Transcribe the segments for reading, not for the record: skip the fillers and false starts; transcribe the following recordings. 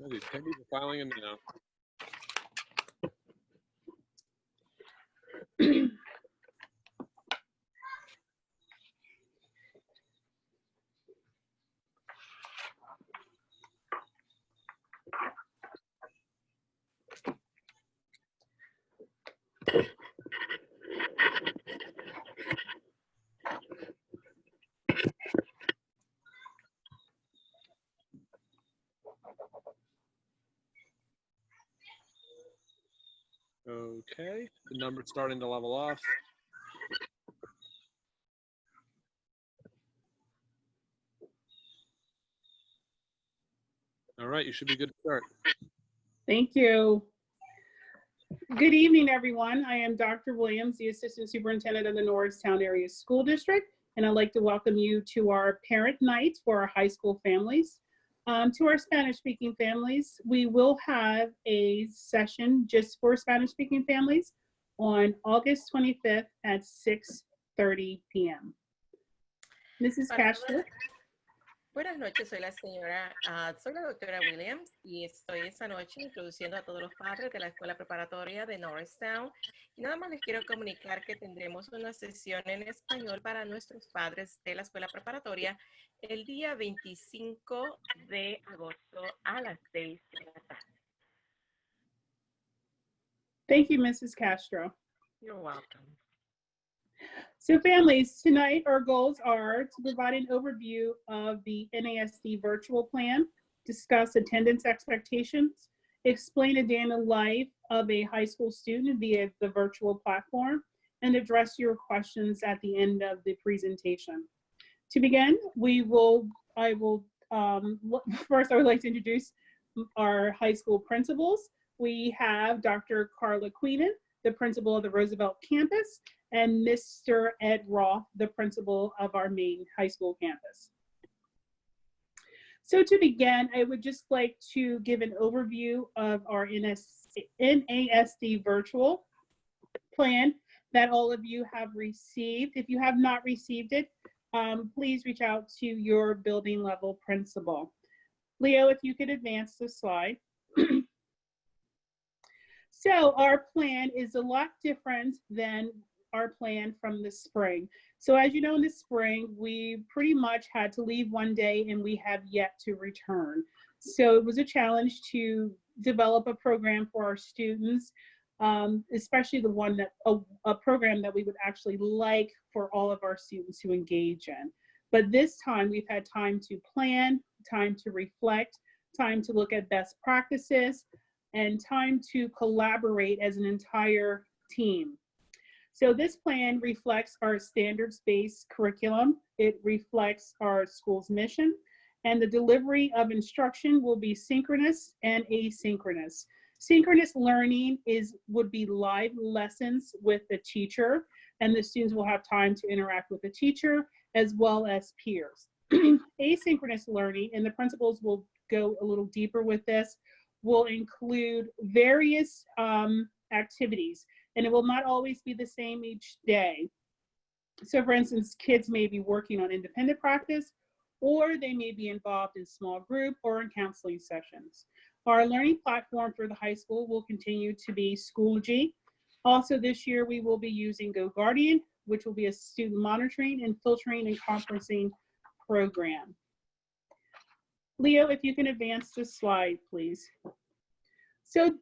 Oh, these pennies are filing in now. Okay, the number's starting to level off. All right, you should be good to start. Thank you. Good evening, everyone. I am Dr. Williams, the Assistant Superintendent of the Norristown Area School District, and I'd like to welcome you to our parent night for our high school families. To our Spanish-speaking families, we will have a session just for Spanish-speaking families on August 25th at 6:30 p.m. Mrs. Castro. Buenas noches, soy la doctora Williams y estoy esta noche introduciendo a todos los padres de la escuela preparatoria de Norristown. Y nada más les quiero comunicar que tendremos una sesión en español para nuestros padres de la escuela preparatoria el día 25 de agosto a las 6 de la tarde. Thank you, Mrs. Castro. You're welcome. So families, tonight our goals are to provide an overview of the NASD virtual plan, discuss attendance expectations, explain a day in the life of a high school student via the virtual platform, and address your questions at the end of the presentation. To begin, first I would like to introduce our high school principals. We have Dr. Carla Queenan, the principal of the Roosevelt campus, and Mr. Ed Roth, the principal of our main high school campus. So to begin, I would just like to give an overview of our NASD virtual plan that all of you have received. If you have not received it, please reach out to your building level principal. Leo, if you could advance the slide. So our plan is a lot different than our plan from the spring. So as you know, in the spring, we pretty much had to leave one day and we have yet to return. So it was a challenge to develop a program for our students, especially the one that, a program that we would actually like for all of our students to engage in. But this time we've had time to plan, time to reflect, time to look at best practices, and time to collaborate as an entire team. So this plan reflects our standards-based curriculum. It reflects our school's mission, and the delivery of instruction will be synchronous and asynchronous. Synchronous learning would be live lessons with the teacher, and the students will have time to interact with the teacher as well as peers. Asynchronous learning, and the principals will go a little deeper with this, will include various activities, and it will not always be the same each day. So for instance, kids may be working on independent practice, or they may be involved in small group or in counseling sessions. Our learning platform for the high school will continue to be Schoology. Also this year, we will be using GoGuardian, which will be a student monitoring and filtering and conferencing program. Leo, if you can advance the slide, please. So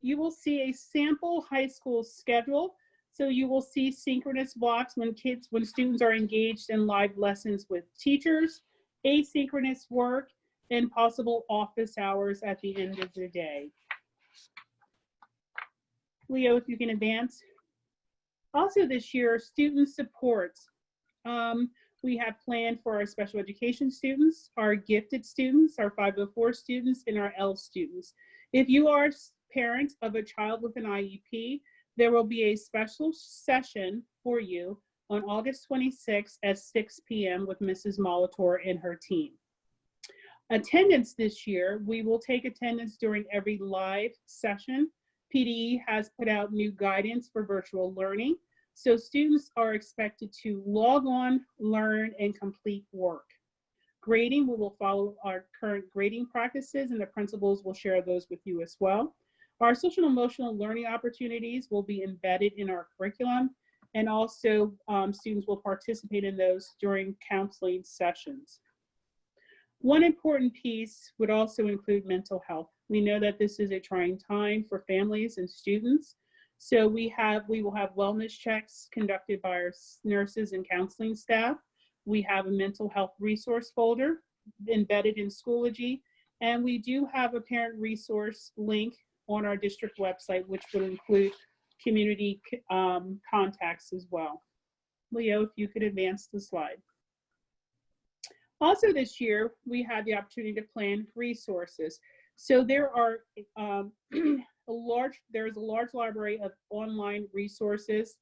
you will see a sample high school schedule. So you will see synchronous blocks when students are engaged in live lessons with teachers, asynchronous work, and possible office hours at the end of the day. Leo, if you can advance. Also this year, student supports. We have planned for our special education students, our gifted students, our 504 students, and our L students. If you are parent of a child with an IEP, there will be a special session for you on August 26th at 6 p.m. with Mrs. Molitor and her team. Attendance this year, we will take attendance during every live session. PDE has put out new guidance for virtual learning. So students are expected to log on, learn, and complete work. Grading, we will follow our current grading practices, and the principals will share those with you as well. Our social and emotional learning opportunities will be embedded in our curriculum, and also students will participate in those during counseling sessions. One important piece would also include mental health. We know that this is a trying time for families and students. So we will have wellness checks conducted by our nurses and counseling staff. We have a mental health resource folder embedded in Schoology, and we do have a parent resource link on our district website, which will include community contacts as well. Leo, if you could advance the slide. Also this year, we had the opportunity to plan resources. So there are there's a large library of online resources,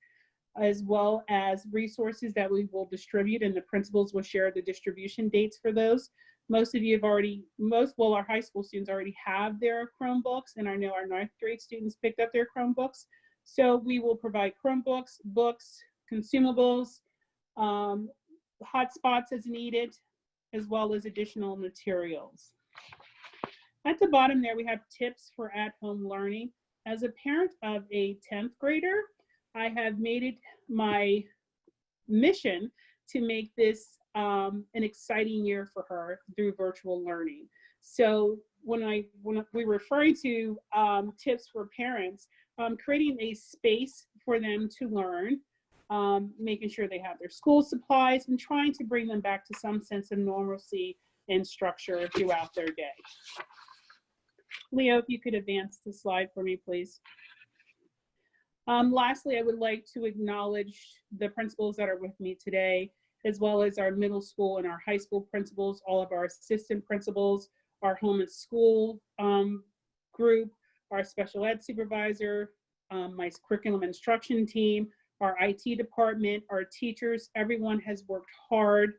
as well as resources that we will distribute, and the principals will share the distribution dates for those. Most of you have already, our high school students already have their Chromebooks, and I know our 9th grade students picked up their Chromebooks. So we will provide Chromebooks, books, consumables, hotspots as needed, as well as additional materials. At the bottom there, we have tips for at-home learning. As a parent of a 10th grader, I have made it my mission to make this an exciting year for her through virtual learning. So when we're referring to tips for parents, creating a space for them to learn, making sure they have their school supplies, and trying to bring them back to some sense of normalcy and structure throughout their day. Leo, if you could advance the slide for me, please. Lastly, I would like to acknowledge the principals that are with me today, as well as our middle school and our high school principals, all of our assistant principals, our home and school group, our special ed supervisor, my curriculum instruction team, our IT department, our teachers. Everyone has worked hard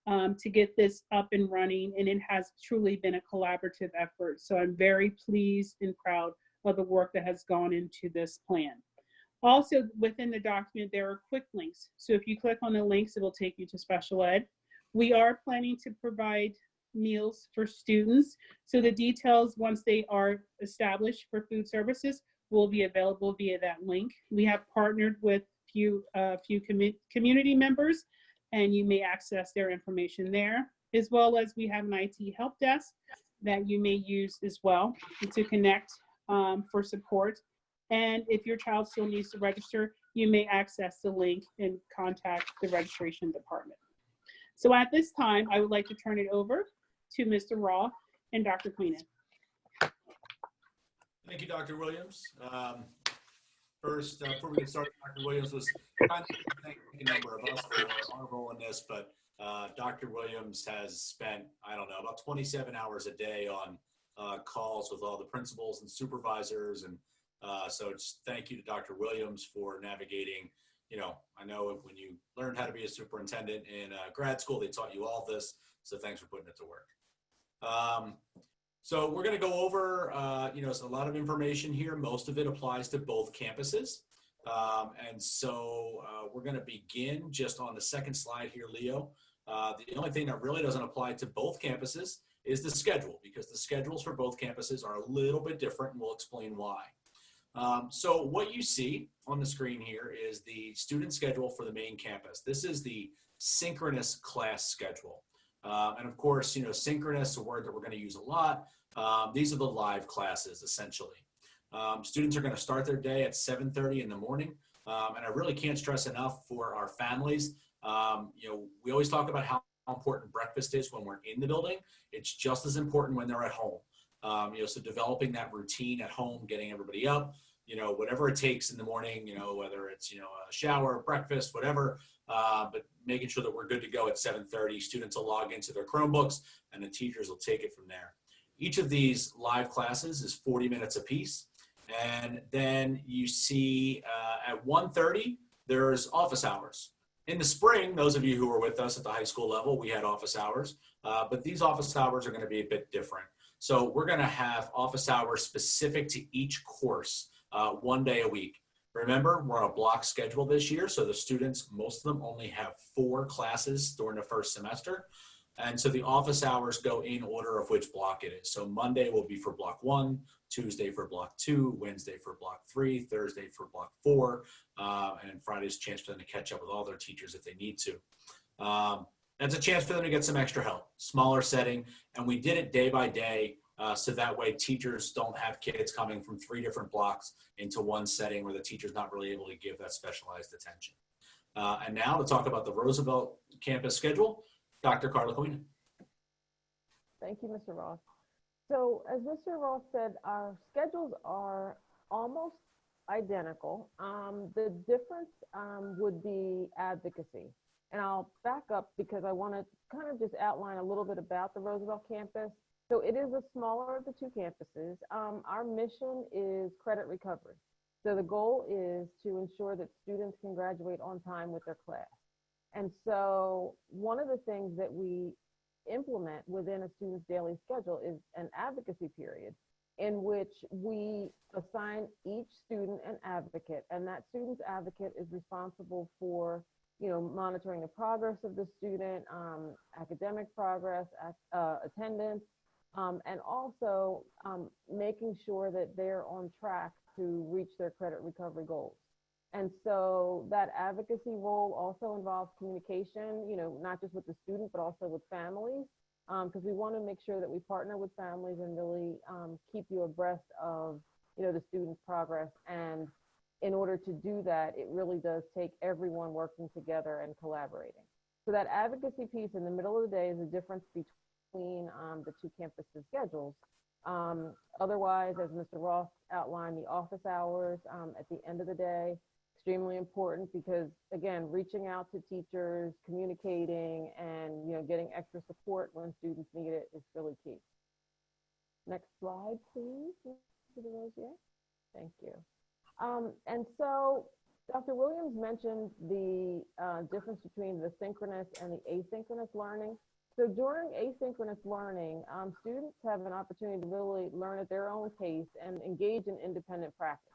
to get this up and running, and it has truly been a collaborative effort. So I'm very pleased and proud of the work that has gone into this plan. Also, within the document, there are quick links. So if you click on the links, it will take you to special ed. We are planning to provide meals for students. So the details, once they are established for food services, will be available via that link. We have partnered with a few community members, and you may access their information there, as well as we have an IT help desk that you may use as well to connect for support. And if your child still needs to register, you may access the link and contact the registration department. So at this time, I would like to turn it over to Mr. Raw and Dr. Queenan. Thank you, Dr. Williams. First, before we get started, Dr. Williams was kind of thanking a number of us for our role in this, but Dr. Williams has spent, I don't know, about 27 hours a day on calls with all the principals and supervisors. And so just thank you to Dr. Williams for navigating. You know, I know when you learned how to be a superintendent in grad school, they taught you all this. So thanks for putting it to work. So we're going to go over, it's a lot of information here. Most of it applies to both campuses. And so we're going to begin just on the second slide here, Leo. The only thing that really doesn't apply to both campuses is the schedule, because the schedules for both campuses are a little bit different, and we'll explain why. So what you see on the screen here is the student schedule for the main campus. This is the synchronous class schedule. And of course, synchronous is a word that we're going to use a lot. These are the live classes, essentially. Students are going to start their day at 7:30 in the morning. And I really can't stress enough for our families. We always talk about how important breakfast is when we're in the building. It's just as important when they're at home. So developing that routine at home, getting everybody up, whatever it takes in the morning, whether it's, a shower, breakfast, whatever, but making sure that we're good to go at 7:30. Students will log into their Chromebooks and the teachers will take it from there. Each of these live classes is 40 minutes apiece. And then you see at 1:30, there's office hours. In the spring, those of you who were with us at the high school level, we had office hours, but these office hours are going to be a bit different. So we're going to have office hours specific to each course, one day a week. Remember, we're on a block schedule this year, so the students, most of them only have 4 classes during the first semester. And so the office hours go in order of which block it is. So Monday will be for block 1, Tuesday for block 2, Wednesday for block 3, Thursday for block 4, and Friday's a chance for them to catch up with all their teachers if they need to. That's a chance for them to get some extra help, smaller setting, and we did it day by day, so that way teachers don't have kids coming from 3 different blocks into one setting where the teacher's not really able to give that specialized attention. And now to talk about the Roosevelt campus schedule, Dr. Carla Queen. Thank you, Mr. Ross. So as Mr. Ross said, our schedules are almost identical. The difference would be advocacy. And I'll back up because I want to kind of just outline a little bit about the Roosevelt campus. So it is the smaller of the 2 campuses. Our mission is credit recovery. So the goal is to ensure that students can graduate on time with their class. And so one of the things that we implement within a student's daily schedule is an advocacy period in which we assign each student an advocate, and that student's advocate is responsible for monitoring the progress of the student, academic progress, attendance, and also making sure that they're on track to reach their credit recovery goals. And so that advocacy role also involves communication, not just with the student, but also with families, because we want to make sure that we partner with families and really keep you abreast of, the student's progress. And in order to do that, it really does take everyone working together and collaborating. So that advocacy piece in the middle of the day is the difference between the 2 campuses' schedules. Otherwise, as Mr. Ross outlined, the office hours at the end of the day, extremely important because, again, reaching out to teachers, communicating, and getting extra support when students need it is really key. Next slide, please. Thank you. And so Dr. Williams mentioned the difference between the synchronous and the asynchronous learning. So during asynchronous learning, students have an opportunity to really learn at their own pace and engage in independent practice.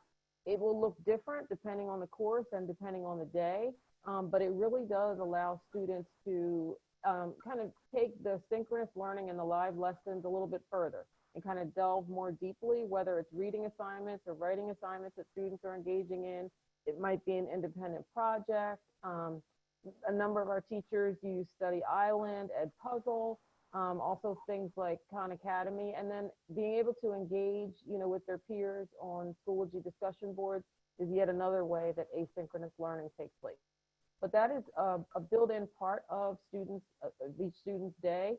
It will look different depending on the course and depending on the day, but it really does allow students to kind of take the synchronous learning and the live lessons a little bit further and kind of delve more deeply, whether it's reading assignments or writing assignments that students are engaging in. It might be an independent project. A number of our teachers use Study Island, Edpuzzle, also things like Khan Academy, and then being able to engage, with their peers on Schoology discussion boards is yet another way that asynchronous learning takes place. But that is a built-in part of each student's day.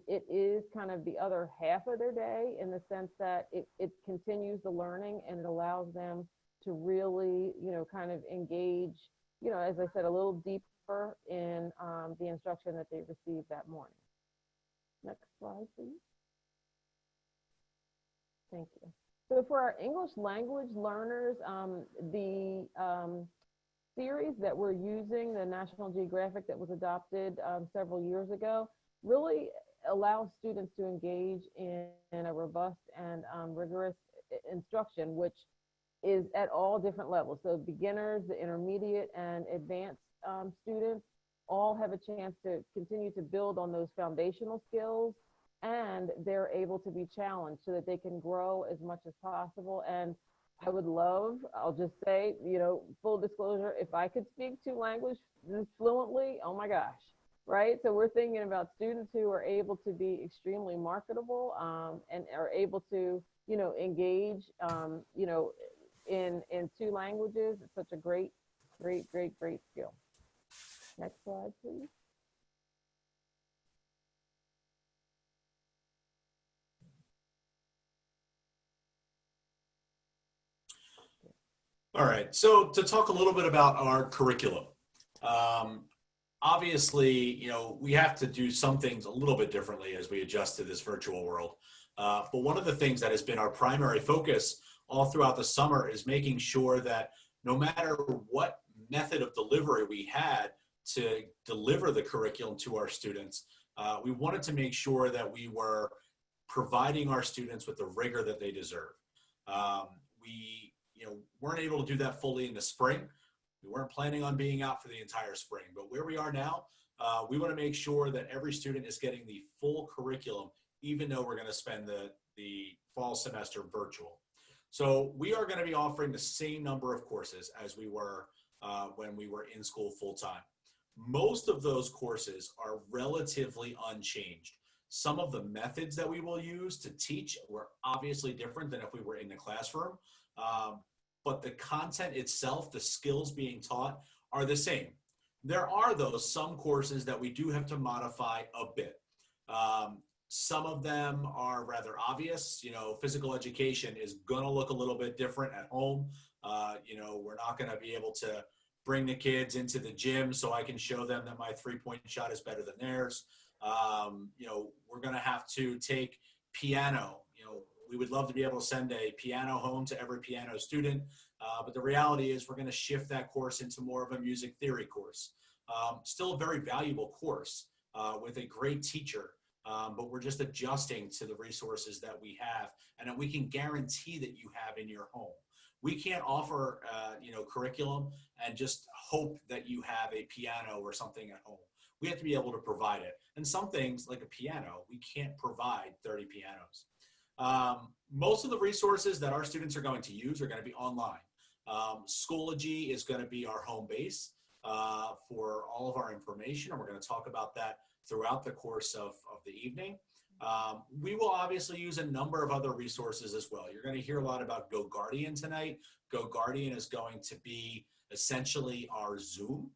It is kind of the other half of their day in the sense that it continues the learning and it allows them to really, kind of engage, as I said, a little deeper in the instruction that they received that morning. Next slide, please. Thank you. So for our English language learners, the series that we're using, the National Geographic that was adopted several years ago, really allows students to engage in a robust and rigorous instruction, which is at all different levels. So beginners, the intermediate, and advanced students all have a chance to continue to build on those foundational skills, and they're able to be challenged so that they can grow as much as possible. And I would love, I'll just say, full disclosure, if I could speak 2 languages fluently, oh my gosh, right? So we're thinking about students who are able to be extremely marketable and are able to, engage, in 2 languages. It's such a great skill. Next slide, please. All right, so to talk a little bit about our curriculum. Obviously, we have to do some things a little bit differently as we adjust to this virtual world. But one of the things that has been our primary focus all throughout the summer is making sure that no matter what method of delivery we had to deliver the curriculum to our students, we wanted to make sure that we were providing our students with the rigor that they deserve. We weren't able to do that fully in the spring. We weren't planning on being out for the entire spring, but where we are now, We want to make sure that every student is getting the full curriculum, even though we're going to spend the fall semester virtual. So we are going to be offering the same number of courses as we were when we were in school full-time. Most of those courses are relatively unchanged. Some of the methods that we will use to teach were obviously different than if we were in the classroom, but the content itself, the skills being taught, are the same. There are, though, some courses that we do have to modify a bit. Some of them are rather obvious. You know, physical education is going to look a little bit different at home. You know, we're not going to be able to bring the kids into the gym so I can show them that my three-point shot is better than theirs. You know, we're going to have to take piano. You know, we would love to be able to send a piano home to every piano student, but the reality is we're going to shift that course into more of a music theory course. Still a very valuable course with a great teacher, but we're just adjusting to the resources that we have and that we can guarantee that you have in your home. We can't offer, you know, curriculum and just hope that you have a piano or something at home. We have to be able to provide it. And some things, like a piano, we can't provide 30 pianos. Most of the resources that our students are going to use are going to be online. Schoology is going to be our home base for all of our information, and we're going to talk about that throughout the course of the evening. We will obviously use a number of other resources as well. You're going to hear a lot about GoGuardian tonight. GoGuardian is going to be essentially our Zoom,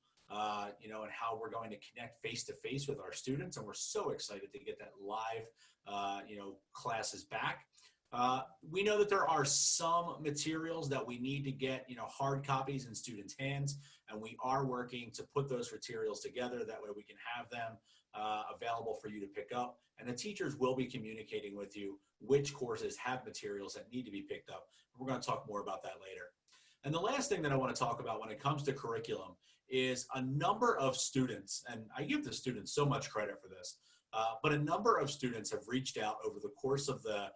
you know, and how we're going to connect face-to-face with our students. And we're so excited to get that live, you know, classes back. We know that there are some materials that we need to get, you know, hard copies in students' hands, and we are working to put those materials together. That way we can have them available for you to pick up, and the teachers will be communicating with you which courses have materials that need to be picked up. We're going to talk more about that later. And the last thing that I want to talk about when it comes to curriculum is a number of students, and I give the students so much credit for this, but a number of students have reached out over the course of the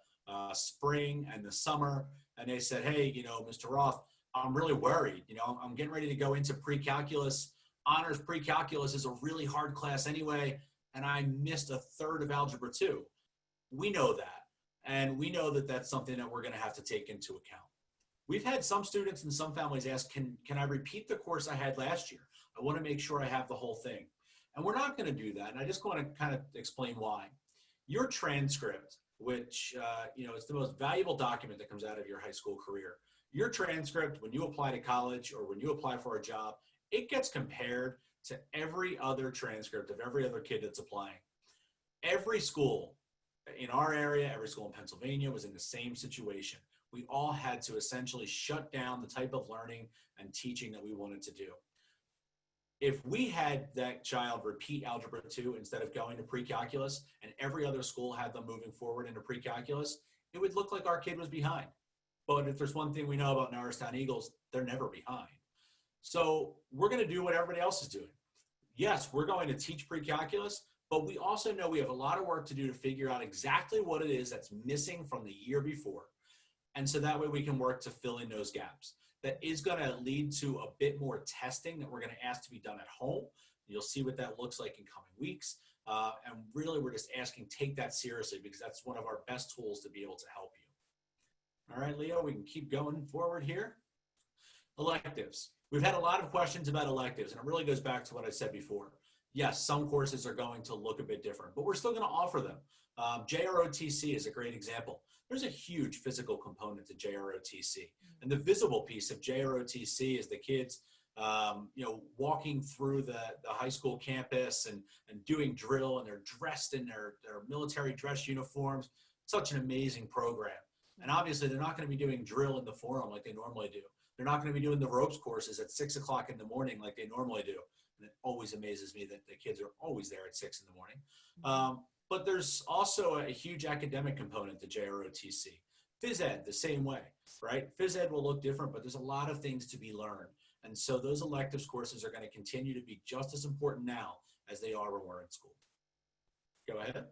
spring and the summer, and they said, hey, you know, Mr. Roth, I'm really worried. You know, I'm getting ready to go into pre-calculus. Honors pre-calculus is a really hard class anyway, and I missed a third of Algebra 2. We know that, and we know that that's something that we're going to have to take into account. We've had some students and some families ask, can I repeat the course I had last year? I want to make sure I have the whole thing. And we're not going to do that, and I just want to kind of explain why. Your transcript, which, you know, it's the most valuable document that comes out of your high school career. Your transcript, when you apply to college or when you apply for a job, it gets compared to every other transcript of every other kid that's applying. Every school in our area, every school in Pennsylvania was in the same situation. We all had to essentially shut down the type of learning and teaching that we wanted to do. If we had that child repeat Algebra 2 instead of going to pre-calculus, and every other school had them moving forward into pre-calculus, it would look like our kid was behind. But if there's one thing we know about Norristown Eagles, they're never behind. So we're going to do what everybody else is doing. Yes, we're going to teach pre-calculus, but we also know we have a lot of work to do to figure out exactly what it is that's missing from the year before. And so that way we can work to fill in those gaps. That is going to lead to a bit more testing that we're going to ask to be done at home. You'll see what that looks like in coming weeks. And really, we're just asking, take that seriously, because that's one of our best tools to be able to help you. All right, Leo, we can keep going forward here. Electives. We've had a lot of questions about electives, and it really goes back to what I said before. Yes, some courses are going to look a bit different, but we're still going to offer them. JROTC is a great example. There's a huge physical component to JROTC. And the visible piece of JROTC is the kids, you know, walking through the high school campus and doing drill, and they're dressed in their military dress uniforms. Such an amazing program. And obviously, they're not going to be doing drill in the forum like they normally do. They're not going to be doing the ropes courses at 6 o'clock in the morning like they normally do. And it always amazes me that the kids are always there at 6 in the morning. But there's also a huge academic component to JROTC. Phys Ed, the same way, right? Phys Ed will look different, but there's a lot of things to be learned. And so those electives courses are going to continue to be just as important now as they are when we're in school. Go ahead.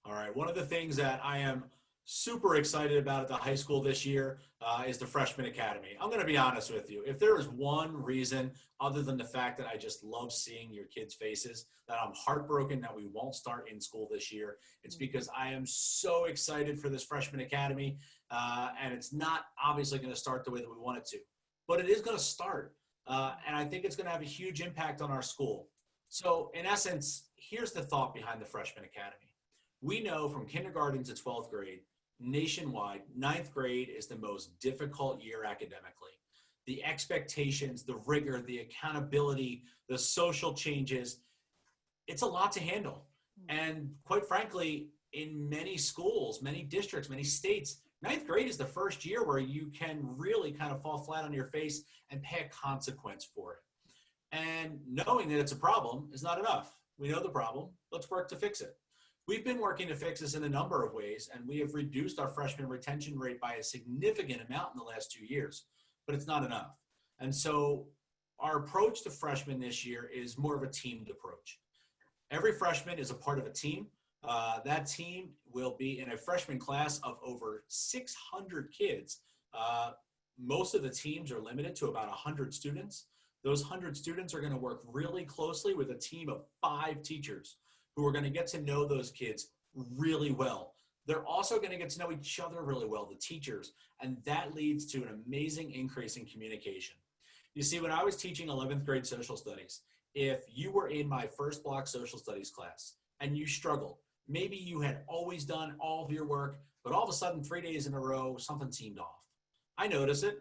All right, one of the things that I am super excited about at the high school this year is the Freshman Academy. I'm going to be honest with you. If there is one reason, other than the fact that I just love seeing your kids' faces, that I'm heartbroken that we won't start in school this year, it's because I am so excited for this Freshman Academy. And it's not obviously going to start the way that we want it to, but it is going to start. And I think it's going to have a huge impact on our school. So in essence, here's the thought behind the Freshman Academy. We know from kindergarten to 12th grade, nationwide, 9th grade is the most difficult year academically. The expectations, the rigor, the accountability, the social changes, it's a lot to handle. And quite frankly, in many schools, many districts, many states, 9th grade is the first year where you can really kind of fall flat on your face and pay a consequence for it. And knowing that it's a problem is not enough. We know the problem. Let's work to fix it. We've been working to fix this in a number of ways, and we have reduced our freshman retention rate by a significant amount in the last 2 years, but it's not enough. And so our approach to freshmen this year is more of a teamed approach. Every freshman is a part of a team. That team will be in a freshman class of over 600 kids. Most of the teams are limited to about 100 students. Those 100 students are going to work really closely with a team of 5 teachers who are going to get to know those kids really well. They're also going to get to know each other really well, the teachers, and that leads to an amazing increase in communication. You see, when I was teaching 11th grade social studies, if you were in my first block social studies class and you struggled, maybe you had always done all of your work, but all of a sudden 3 days in a row, something seemed off. I notice it.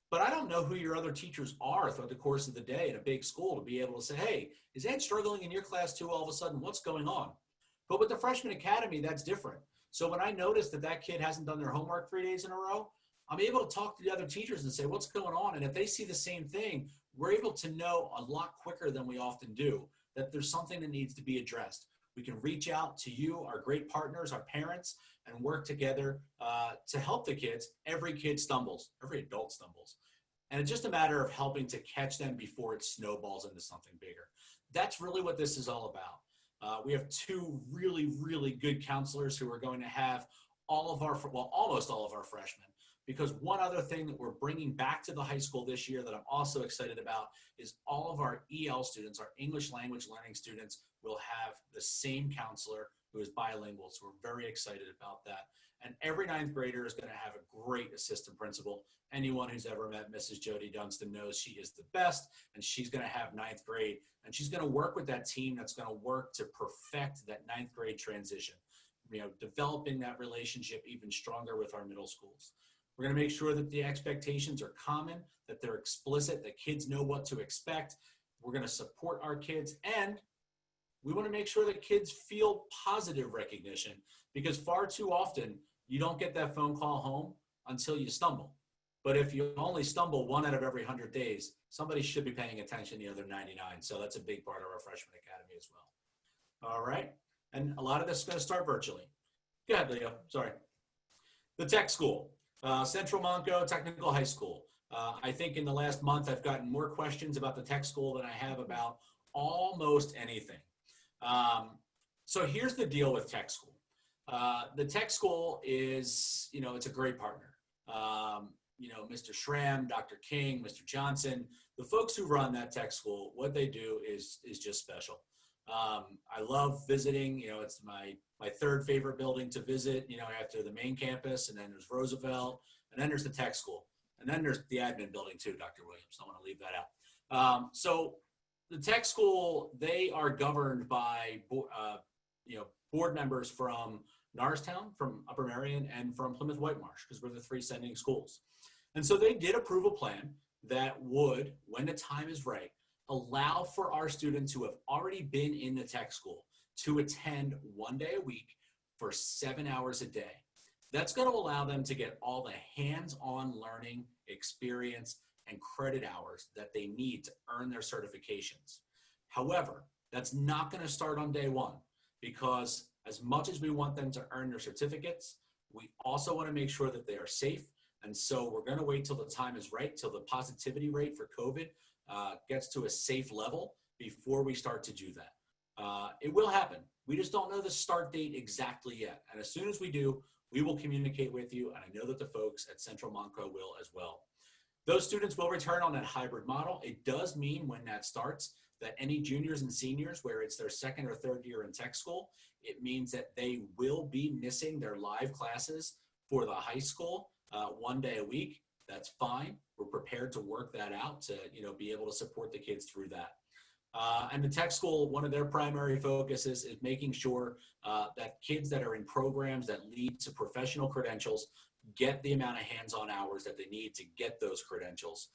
But I don't know who your other teachers are throughout the course of the day in a big school to be able to say, hey, is Ed struggling in your class too all of a sudden? What's going on? But with the Freshman Academy, that's different. So when I notice that that kid hasn't done their homework 3 days in a row, I'm able to talk to the other teachers and say, what's going on? And if they see the same thing, we're able to know a lot quicker than we often do that there's something that needs to be addressed. We can reach out to you, our great partners, our parents, and work together to help the kids. Every kid stumbles, every adult stumbles. And it's just a matter of helping to catch them before it snowballs into something bigger. That's really what this is all about. We have 2 really, really good counselors who are going to have all of our, well, almost all of our freshmen. Because one other thing that we're bringing back to the high school this year that I'm also excited about is all of our EL students, our English language learning students, will have the same counselor who is bilingual. So we're very excited about that. And every 9th grader is going to have a great assistant principal. Anyone who's ever met Mrs. Jody Dunstan knows she is the best, and she's going to have 9th grade. And she's going to work with that team that's going to work to perfect that 9th grade transition, you know, developing that relationship even stronger with our middle schools. We're going to make sure that the expectations are common, that they're explicit, that kids know what to expect. We're going to support our kids, and we want to make sure that kids feel positive recognition, because far too often you don't get that phone call home until you stumble. But if you only stumble 1 out of every 100 days, somebody should be paying attention the other 99. So that's a big part of our Freshman Academy as well. All right. And a lot of this is going to start virtually. Go ahead, Leo. Sorry. The tech school. Central Monco Technical High School. I think in the last month, I've gotten more questions about the tech school than I have about almost anything. So here's the deal with tech school. The tech school is, you know, it's a great partner. You know, Mr. Schramm, Dr. King, Mr. Johnson, the folks who run that tech school, what they do is just special. I love visiting. You know, it's my 3rd favorite building to visit, you know, after the main campus, and then there's Roosevelt, and then there's the tech school, and then there's the admin building too, Dr. Williams. Don't want to leave that out. So the tech school, they are governed by, you know, board members from Norristown, from Upper Merion, and from Plymouth Whitemarsh, because we're the 3 sending schools. And so they did approve a plan that would, when the time is right, allow for our students who have already been in the tech school to attend 1 day a week for 7 hours a day. That's going to allow them to get all the hands-on learning experience and credit hours that they need to earn their certifications. However, that's not going to start on day 1, because as much as we want them to earn their certificates, we also want to make sure that they are safe. And so we're going to wait till the time is right, till the positivity rate for COVID gets to a safe level before we start to do that. It will happen. We just don't know the start date exactly yet. And as soon as we do, We will communicate with you, and I know that the folks at Central Monco will as well. Those students will return on that hybrid model. It does mean when that starts that any juniors and seniors, where it's their second or third year in tech school, it means that they will be missing their live classes for the high school 1 day a week. That's fine. We're prepared to work that out to be able to support the kids through that. And the tech school, one of their primary focuses is making sure that kids that are in programs that lead to professional credentials get the amount of hands-on hours that they need to get those credentials.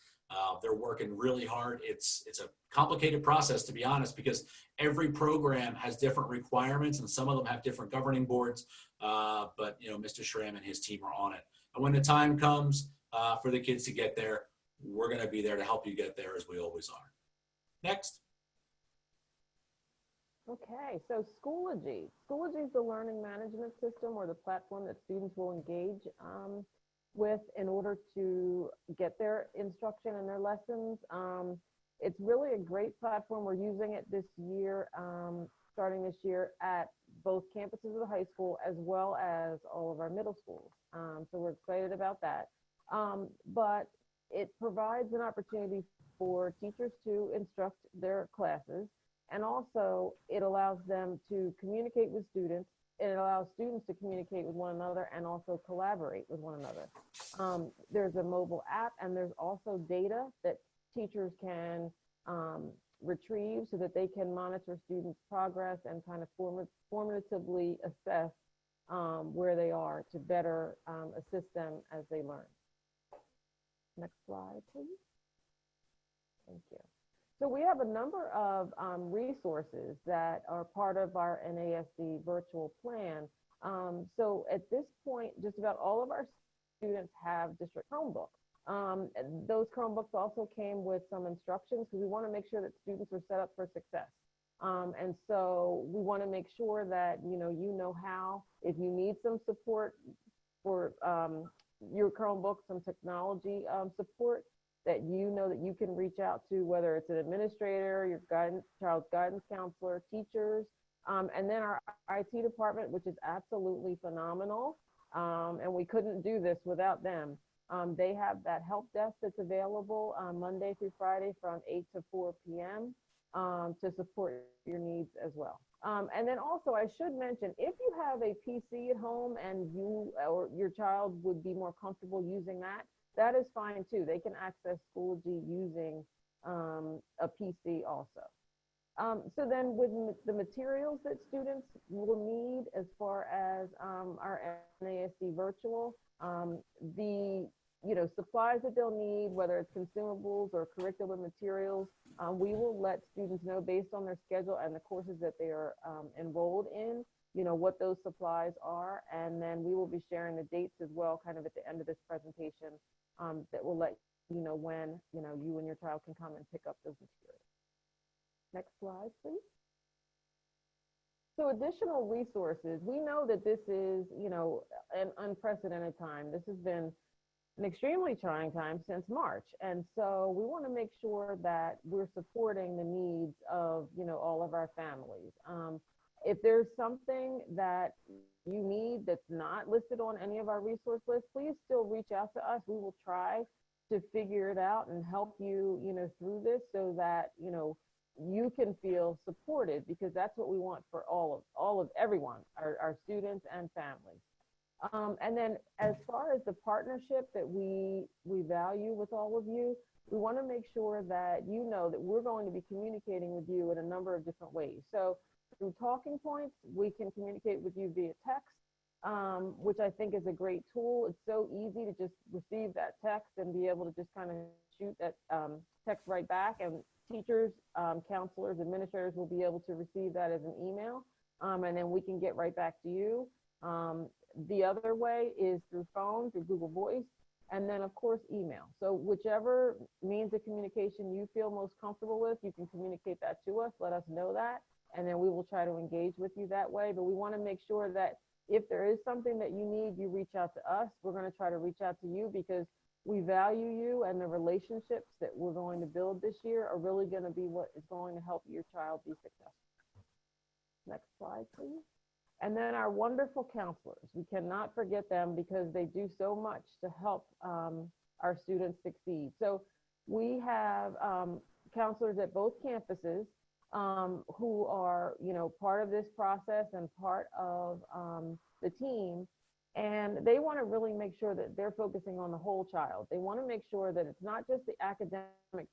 They're working really hard. It's a complicated process, to be honest, because every program has different requirements and some of them have different governing boards. But Mr. Schramm and his team are on it. And when the time comes for the kids to get there, we're going to be there to help you get there, as we always are. Next. Okay, so Schoology. Schoology is the learning management system or the platform that students will engage with in order to get their instruction and their lessons. It's really a great platform. We're using it this year, starting this year at both campuses of the high school as well as all of our middle schools. So we're excited about that. But it provides an opportunity for teachers to instruct their classes. And also, it allows them to communicate with students. It allows students to communicate with one another and also collaborate with one another. There's a mobile app, and there's also data that teachers can retrieve so that they can monitor students' progress and kind of formatively assess where they are to better assist them as they learn. Next slide, please. Thank you. So we have a number of resources that are part of our NASD virtual plan. So at this point, just about all of our students have district Chromebooks. Those Chromebooks also came with some instructions because we want to make sure that students are set up for success. And so we want to make sure that you know how, if you need some support for your Chromebook, some technology support, that that you can reach out to, whether it's an administrator, your child's guidance counselor, teachers, and then our IT department, which is absolutely phenomenal. And we couldn't do this without them. They have that help desk that's available Monday through Friday from 8 to 4 p.m. To support your needs as well. And then also I should mention, if you have a PC at home and you or your child would be more comfortable using that, that is fine too. They can access Schoology using a PC also. So then with the materials that students will need as far as our NASD virtual, the supplies that they'll need, whether it's consumables or curriculum materials, we will let students know based on their schedule and the courses that they are enrolled in, what those supplies are. And then we will be sharing the dates as well, kind of at the end of this presentation, that will let you know when, you and your child can come and pick up those materials. Next slide, please. So additional resources. We know that this is, an unprecedented time. This has been an extremely trying time since March. And so we want to make sure that we're supporting the needs of, all of our families. If there's something that you need that's not listed on any of our resource lists, please still reach out to us. We will try to figure it out and help you, through this so that, you can feel supported, because that's what we want for all of everyone, our students and families. And then as far as the partnership that we value with all of you, we want to make sure that you know that we're going to be communicating with you in a number of different ways. So through talking points, we can communicate with you via text, which I think is a great tool. It's so easy to just receive that text and be able to just kind of shoot that text right back. And teachers, counselors, administrators will be able to receive that as an email, and then we can get right back to you. The other way is through phone, through Google Voice, and then of course email. So whichever means of communication you feel most comfortable with, you can communicate that to us, let us know that, and then we will try to engage with you that way. But we want to make sure that if there is something that you need, you reach out to us. We're going to try to reach out to you because we value you, and the relationships that we're going to build this year are really going to be what is going to help your child be successful. Next slide, please. And then our wonderful counselors. We cannot forget them because they do so much to help our students succeed. So we have counselors at both campuses who are, part of this process and part of the team. And they want to really make sure that they're focusing on the whole child. They want to make sure that it's not just the academic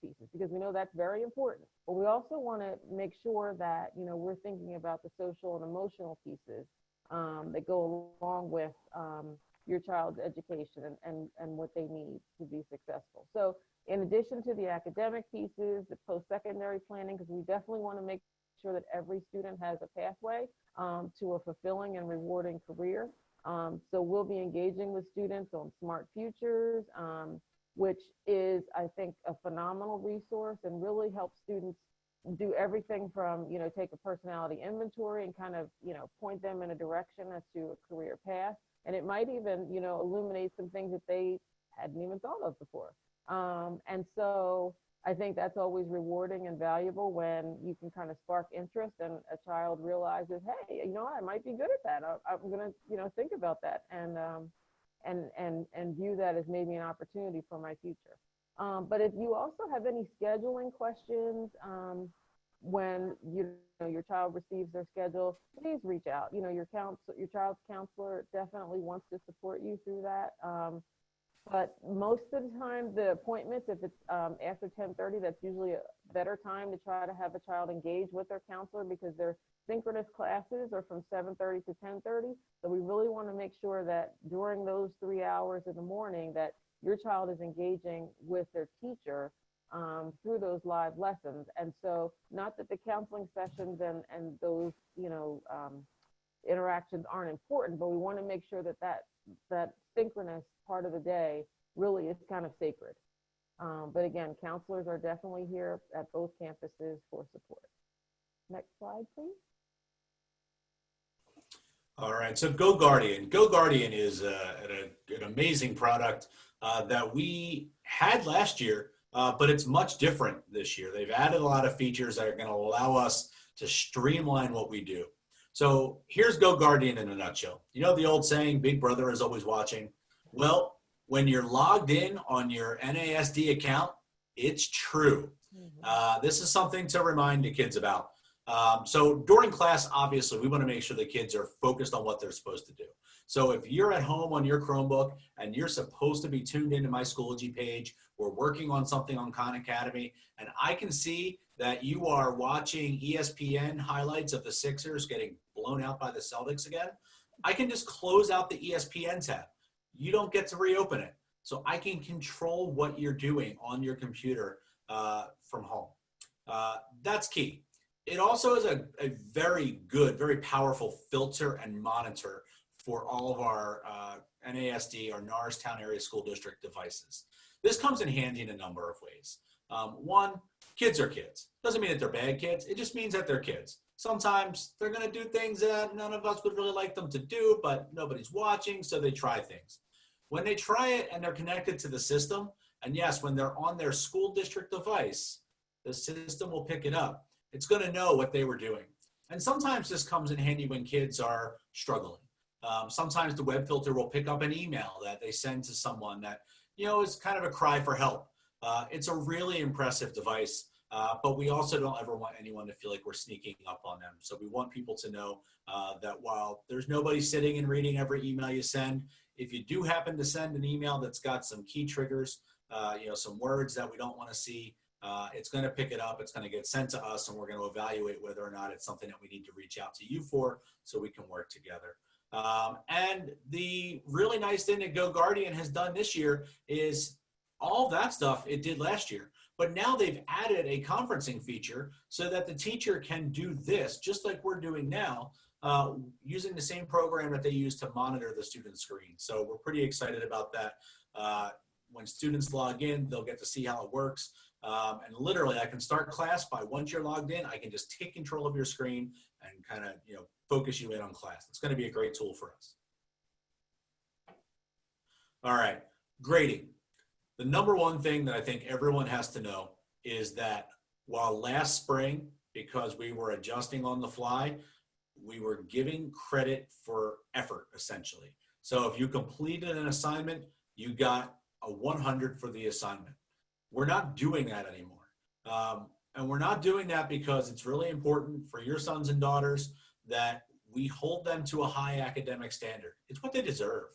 pieces, because we know that's very important. But we also want to make sure that, we're thinking about the social and emotional pieces that go along with your child's education and what they need to be successful. So in addition to the academic pieces, the post-secondary planning, because we definitely want to make sure that every student has a pathway to a fulfilling and rewarding career. So we'll be engaging with students on Smart Futures, which is, I think, a phenomenal resource and really helps students do everything from, take a personality inventory and kind of, point them in a direction as to a career path. And it might even, illuminate some things that they hadn't even thought of before. And so I think that's always rewarding and valuable when you can kind of spark interest and a child realizes, hey, I might be good at that. I'm going to, think about that and view that as maybe an opportunity for my future. But if you also have any scheduling questions, when your child receives their schedule, please reach out. Your child's counselor definitely wants to support you through that. But most of the time, the appointments, if it's after 10:30, that's usually a better time to try to have a child engage with their counselor because their synchronous classes are from 7:30 to 10:30. So we really want to make sure that during those 3 hours in the morning that your child is engaging with their teacher through those live lessons. And so not that the counseling sessions and those, interactions aren't important, but we want to make sure that synchronous part of the day really is kind of sacred. But again, counselors are definitely here at both campuses for support. Next slide, please. All right, so GoGuardian. GoGuardian is an amazing product that we had last year, but it's much different this year. They've added a lot of features that are going to allow us to streamline what we do. So here's GoGuardian in a nutshell. You know the old saying, Big Brother is always watching? Well, when you're logged in on your NASD account, it's true. This is something to remind the kids about. So during class, obviously, we want to make sure the kids are focused on what they're supposed to do. So if you're at home on your Chromebook and you're supposed to be tuned into my Schoology page, we're working on something on Khan Academy, and I can see that you are watching ESPN highlights of the Sixers getting blown out by the Celtics again, I can just close out the ESPN tab. You don't get to reopen it. So I can control what you're doing on your computer from home. That's key. It also is a very good, very powerful filter and monitor for all of our NASD or Norristown Area School District devices. This comes in handy in a number of ways. One, kids are kids. Doesn't mean that they're bad kids. It just means that they're kids. Sometimes they're going to do things that none of us would really like them to do, but nobody's watching, so they try things. When they try it and they're connected to the system, and yes, when they're on their school district device, the system will pick it up. It's going to know what they were doing. And sometimes this comes in handy when kids are struggling. Sometimes the web filter will pick up an email that they send to someone that, is kind of a cry for help. It's a really impressive device, but we also don't ever want anyone to feel like we're sneaking up on them. So we want people to know that while there's nobody sitting and reading every email you send, if you do happen to send an email that's got some key triggers, some words that we don't want to see, it's going to pick it up, it's going to get sent to us, and we're going to evaluate whether or not it's something that we need to reach out to you for so we can work together. And the really nice thing that GoGuardian has done this year is all that stuff it did last year. But now they've added a conferencing feature so that the teacher can do this, just like we're doing now, using the same program that they use to monitor the student screen. So we're pretty excited about that. When students log in, they'll get to see how it works. And literally, I can start class by once you're logged in, I can just take control of your screen and kind of, focus you in on class. It's going to be a great tool for us. All right, grading. The number one thing that I think everyone has to know is that while last spring, because we were adjusting on the fly, we were giving credit for effort, essentially. So if you completed an assignment, you got a 100 for the assignment. We're not doing that anymore. And we're not doing that because it's really important for your sons and daughters that we hold them to a high academic standard. It's what they deserve.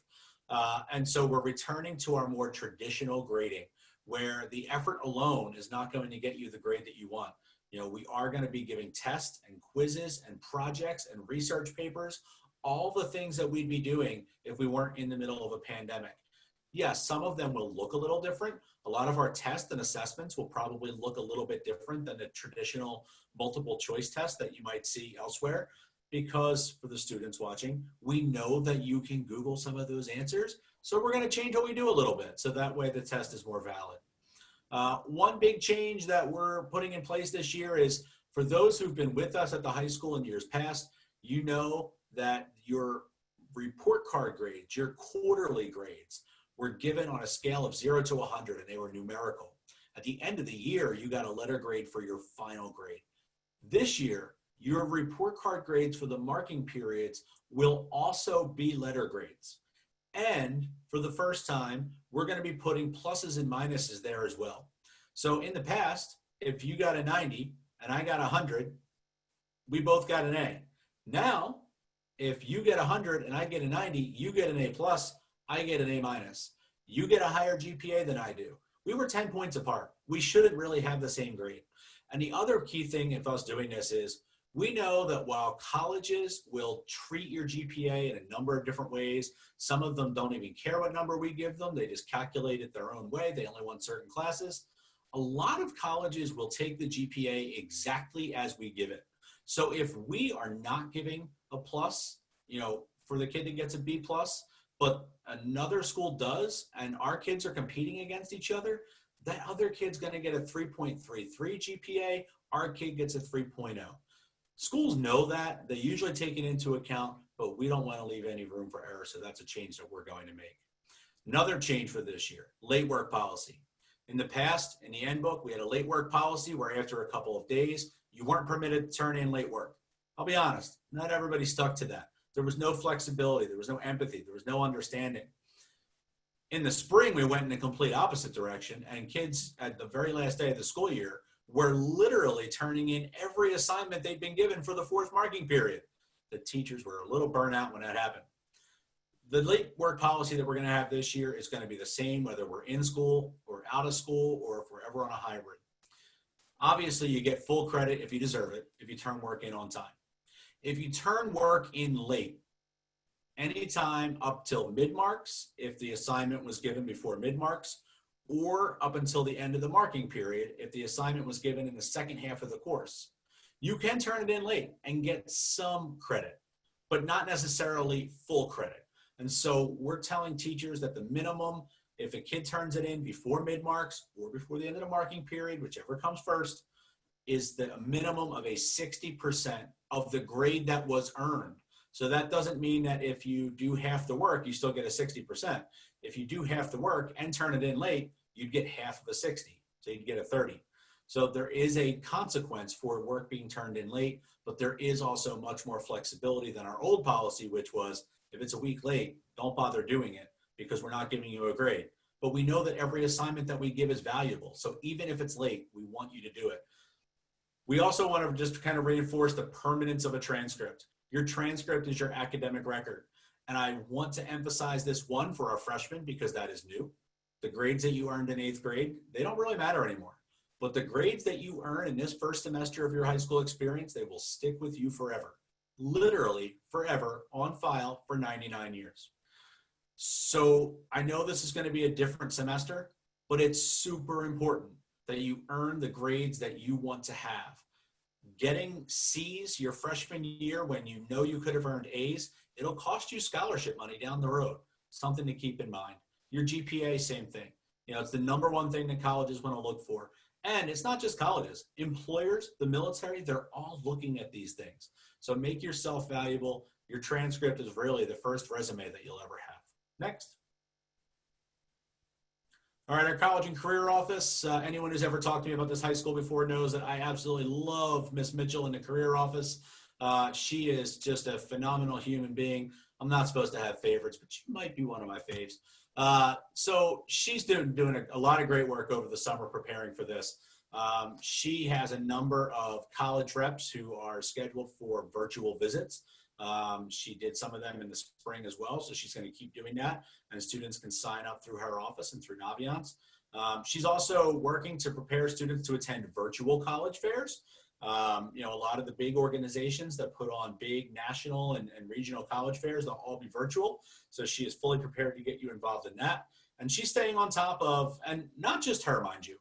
And so we're returning to our more traditional grading, where the effort alone is not going to get you the grade that you want. You know, we are going to be giving tests and quizzes and projects and research papers, all the things that we'd be doing if we weren't in the middle of a pandemic. Yes, some of them will look a little different. A lot of our tests and assessments will probably look a little bit different than the traditional multiple choice test that you might see elsewhere, because for the students watching, we know that you can Google some of those answers. So we're going to change what we do a little bit, so that way the test is more valid. One big change that we're putting in place this year is, for those who've been with us at the high school in years past, you know that your report card grades, your quarterly grades, were given on a scale of 0 to 100, and they were numerical. At the end of the year, you got a letter grade for your final grade. This year, your report card grades for the marking periods will also be letter grades. And for the first time, we're going to be putting pluses and minuses there as well. So in the past, if you got a 90 and I got 100, we both got an A. Now, if you get 100 and I get a 90, you get an A plus, I get an A minus. You get a higher GPA than I do. We were 10 points apart. We shouldn't really have the same grade. And the other key thing in us doing this is, we know that while colleges will treat your GPA in a number of different ways, some of them don't even care what number we give them. They just calculate it their own way. They only want certain classes. A lot of colleges will take the GPA exactly as we give it. So if we are not giving a plus, you know, for the kid that gets a B plus, but another school does, and our kids are competing against each other, that other kid's going to get a 3.33 GPA. Our kid gets a 3.0. Schools know that. They usually take it into account, but we don't want to leave any room for error, so that's a change that we're going to make. Another change for this year, late work policy. In the past, in the handbook, we had a late work policy where after a couple of days, you weren't permitted to turn in late work. I'll be honest, not everybody stuck to that. There was no flexibility. There was no empathy. There was no understanding. In the spring, we went in the complete opposite direction, and kids at the very last day of the school year were literally turning in every assignment they'd been given for the fourth marking period. The teachers were a little burnt out when that happened. The late work policy that we're going to have this year is going to be the same whether we're in school or out of school or if we're ever on a hybrid. Obviously, you get full credit if you deserve it, if you turn work in on time. If you turn work in late, anytime up till mid-marks, if the assignment was given before mid-marks, or up until the end of the marking period, if the assignment was given in the second half of the course, you can turn it in late and get some credit, but not necessarily full credit. And so we're telling teachers that the minimum, if a kid turns it in before mid-marks or before the end of the marking period, whichever comes first, is the minimum of a 60% of the grade that was earned. So that doesn't mean that if you do half the work, you still get a 60%. If you do half the work and turn it in late, you'd get half of a 60. So you'd get a 30. So there is a consequence for work being turned in late, but there is also much more flexibility than our old policy, which was if it's a week late, don't bother doing it because we're not giving you a grade. But we know that every assignment that we give is valuable. So even if it's late, we want you to do it. We also want to just kind of reinforce the permanence of a transcript. Your transcript is your academic record. And I want to emphasize this one for our freshmen because that is new. The grades that you earned in 8th grade, they don't really matter anymore. But the grades that you earn in this first semester of your high school experience, they will stick with you forever. Literally forever, on file for 99 years. So I know this is going to be a different semester, but it's super important that you earn the grades that you want to have. Getting C's your freshman year when you know you could have earned A's, it'll cost you scholarship money down the road. Something to keep in mind. Your GPA, same thing. You know, it's the number one thing that colleges want to look for. And it's not just colleges. Employers, the military, they're all looking at these things. So make yourself valuable. Your transcript is really the first resume that you'll ever have. Next. All right, our college and career office. Anyone who's ever talked to me about this high school before knows that I absolutely love Miss Mitchell in the career office. She is just a phenomenal human being. I'm not supposed to have favorites, but she might be one of my faves. So she's doing a lot of great work over the summer preparing for this. She has a number of college reps who are scheduled for virtual visits. She did some of them in the spring as well, so she's going to keep doing that, and students can sign up through her office and through Naviance. She's also working to prepare students to attend virtual college fairs. A lot of the big organizations that put on big national and regional college fairs, they'll all be virtual. So she is fully prepared to get you involved in that. And she's staying on top of, and not just her, mind you,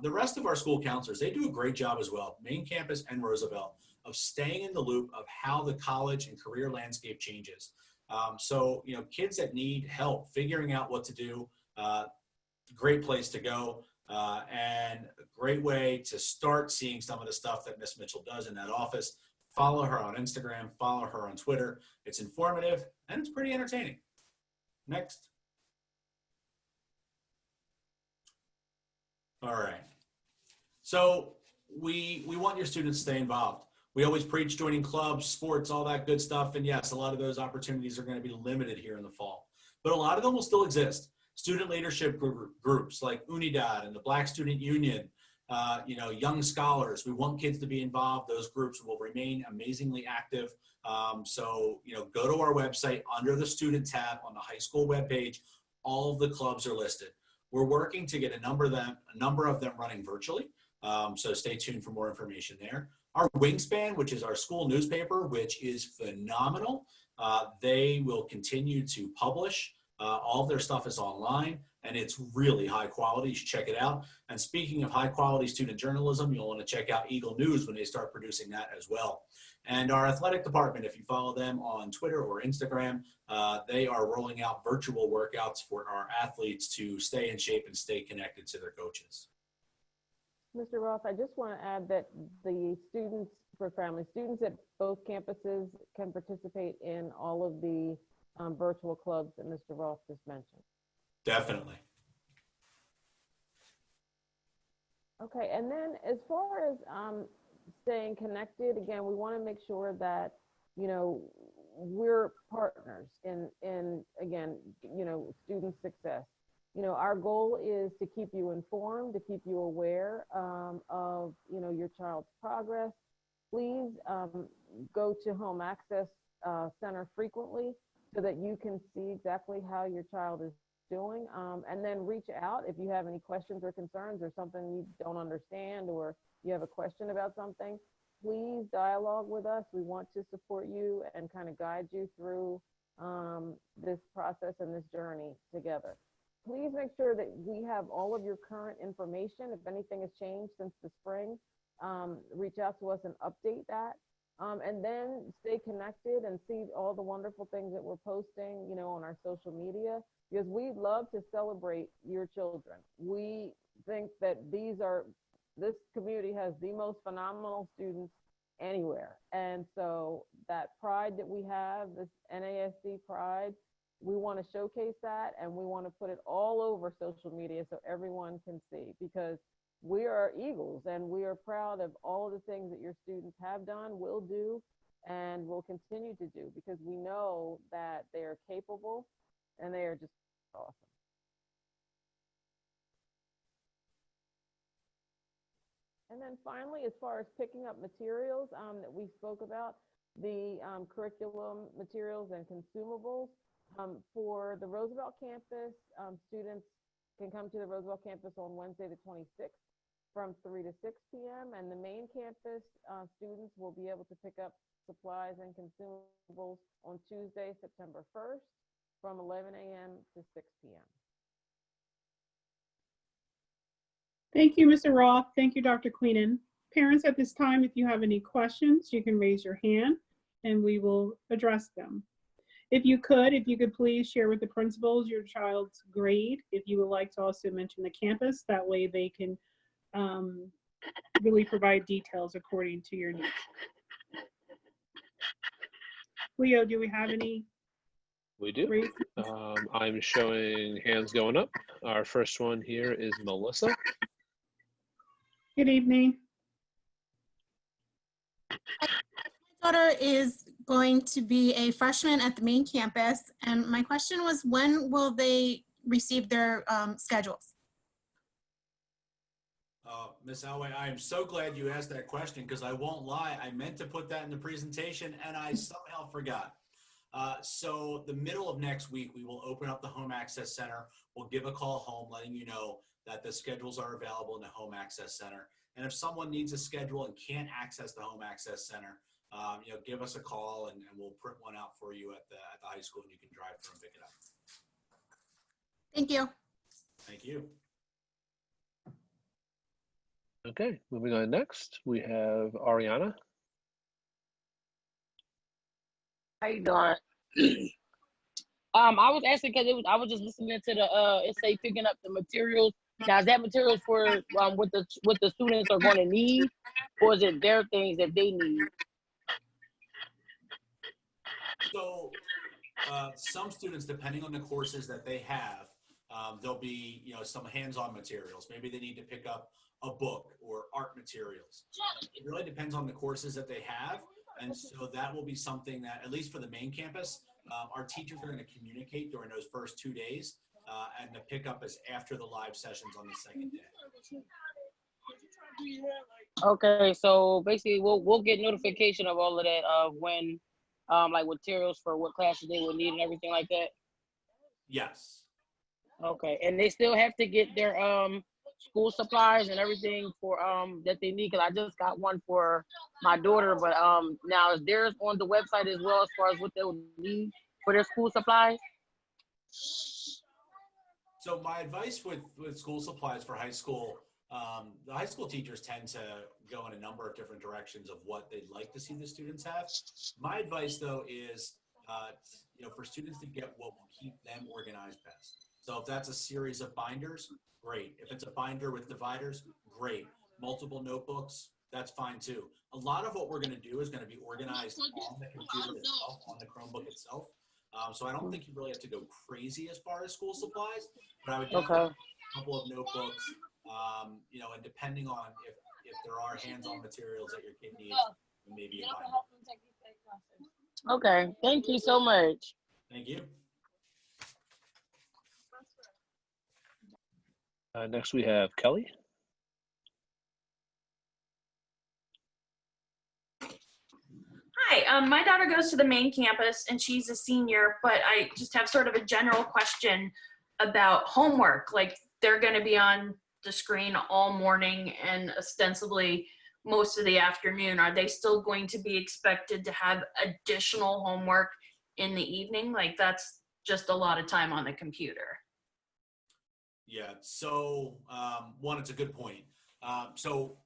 the rest of our school counselors, they do a great job as well, main campus and Roosevelt, of staying in the loop of how the college and career landscape changes. Kids that need help figuring out what to do, great place to go, and a great way to start seeing some of the stuff that Miss Mitchell does in that office. Follow her on Instagram, follow her on Twitter. It's informative and it's pretty entertaining. Next. All right. So we want your students to stay involved. We always preach joining clubs, sports, all that good stuff. And yes, a lot of those opportunities are going to be limited here in the fall, but a lot of them will still exist. Student leadership groups like Unidad and the Black Student Union, young scholars. We want kids to be involved. Those groups will remain amazingly active. Go to our website under the student tab on the high school webpage. All of the clubs are listed. We're working to get a number of them running virtually. So stay tuned for more information there. Our Wingspan, which is our school newspaper, which is phenomenal. They will continue to publish. All of their stuff is online, and it's really high quality. You should check it out. And speaking of high quality student journalism, you'll want to check out Eagle News when they start producing that as well. And our athletic department, if you follow them on Twitter or Instagram, they are rolling out virtual workouts for our athletes to stay in shape and stay connected to their coaches. Mr. Roth, I just want to add that the students at both campuses can participate in all of the virtual clubs that Mr. Roth just mentioned. Definitely. Okay, and then as far as staying connected, again, we want to make sure that, we're partners in again, student success. Our goal is to keep you informed, to keep you aware of, your child's progress. Please go to Home Access Center frequently so that you can see exactly how your child is doing, and then reach out if you have any questions or concerns or something you don't understand, or you have a question about something. Please dialogue with us. We want to support you and kind of guide you through this process and this journey together. Please make sure that we have all of your current information. If anything has changed since the spring, reach out to us and update that. And then stay connected and see all the wonderful things that we're posting, on our social media, because we love to celebrate your children. We think that this community has the most phenomenal students anywhere. And so that pride that we have, this NASD pride, we want to showcase that, and we want to put it all over social media so everyone can see, because we are Eagles and we are proud of all of the things that your students have done, will do, and will continue to do, because we know that they are capable and they are just awesome. And then finally, as far as picking up materials that we spoke about, the curriculum materials and consumables, for the Roosevelt campus, students can come to the Roosevelt campus on Wednesday the 26th from 3 to 6 p.m. And the main campus students will be able to pick up supplies and consumables on Tuesday, September 1st from 11 a.m. to 6 p.m. Thank you, Mr. Roth. Thank you, Dr. Queenan. Parents, at this time, if you have any questions, you can raise your hand and we will address them. If you could please share with the principals your child's grade. If you would like to also mention the campus, that way they can really provide details according to your needs. Leo, do we have any? We do. I'm showing hands going up. Our first one here is Melissa. Good evening. My daughter is going to be a freshman at the main campus, and my question was, when will they receive their schedules? Ms. Alway, I am so glad you asked that question because I won't lie, I meant to put that in the presentation and I somehow forgot. So the middle of next week, we will open up the Home Access Center. We'll give a call home letting you know that the schedules are available in the Home Access Center. And if someone needs a schedule and can't access the Home Access Center, give us a call and we'll print one out for you at the high school and you can drive through and pick it up. Thank you. Thank you. Okay, moving on next, we have Ariana. How you doing? I was asking because I was just listening to the it say picking up the materials. Now is that materials for what the students are going to need, or is it their things that they need? So some students, depending on the courses that they have, there'll be some hands-on materials. Maybe they need to pick up a book or art materials. It really depends on the courses that they have. And so that will be something that, at least for the main campus, our teachers are going to communicate during those first 2 days, and the pickup is after the live sessions on the second day. Okay, so basically we'll get notification of all of that when like materials for what classes they will need and everything like that. Yes. Okay, and they still have to get their school supplies and everything for that they need, because I just got one for my daughter, but now is theirs on the website as well as far as what they'll need for their school supplies? So my advice with school supplies for high school, the high school teachers tend to go in a number of different directions of what they'd like to see the students have. My advice though is, for students to get what will keep them organized best. So if that's a series of binders, great. If it's a binder with dividers, great. Multiple notebooks, that's fine too. A lot of what we're going to do is going to be organized on the computer itself, on the Chromebook itself. So I don't think you really have to go crazy as far as school supplies, but I would definitely have a couple of notebooks, and depending on if there are hands-on materials that your kid needs, maybe a binder. Okay, thank you so much. Thank you. Next we have Kelly. Hi, my daughter goes to the main campus and she's a senior, but I just have sort of a general question about homework. Like, they're going to be on the screen all morning and ostensibly most of the afternoon. Are they still going to be expected to have additional homework in the evening? Like, that's just a lot of time on the computer. Yeah, so one, it's a good point. So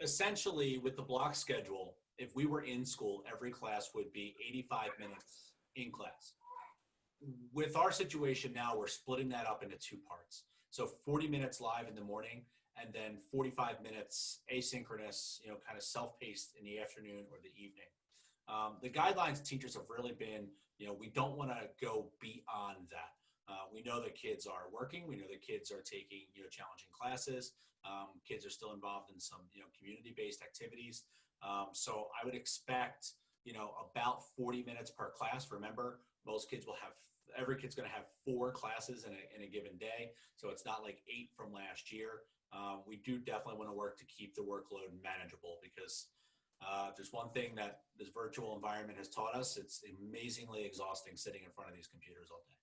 essentially with the block schedule, if we were in school, every class would be 85 minutes in class. With our situation now, we're splitting that up into 2 parts. So 40 minutes live in the morning and then 45 minutes asynchronous, kind of self-paced in the afternoon or the evening. The guidelines teachers have really been, we don't want to go beyond that. We know that kids are working. We know that kids are taking, challenging classes. Kids are still involved in some, community-based activities. So I would expect, about 40 minutes per class. Remember, every kid's going to have 4 classes in a given day. So it's not like 8 from last year. We do definitely want to work to keep the workload manageable because if there's one thing that this virtual environment has taught us, it's amazingly exhausting sitting in front of these computers all day.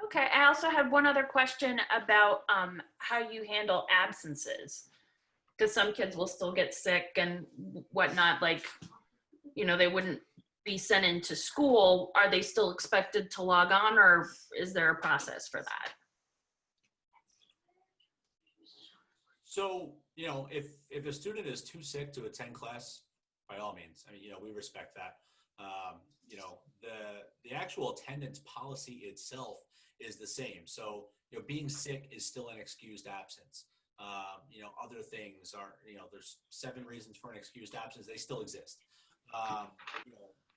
Okay, I also have one other question about how you handle absences, because some kids will still get sick and whatnot, like, they wouldn't be sent into school. Are they still expected to log on, or is there a process for that? So, if a student is too sick to attend class, by all means, we respect that. The actual attendance policy itself is the same. So, being sick is still an excused absence. Other things are, there's 7 reasons for an excused absence. They still exist.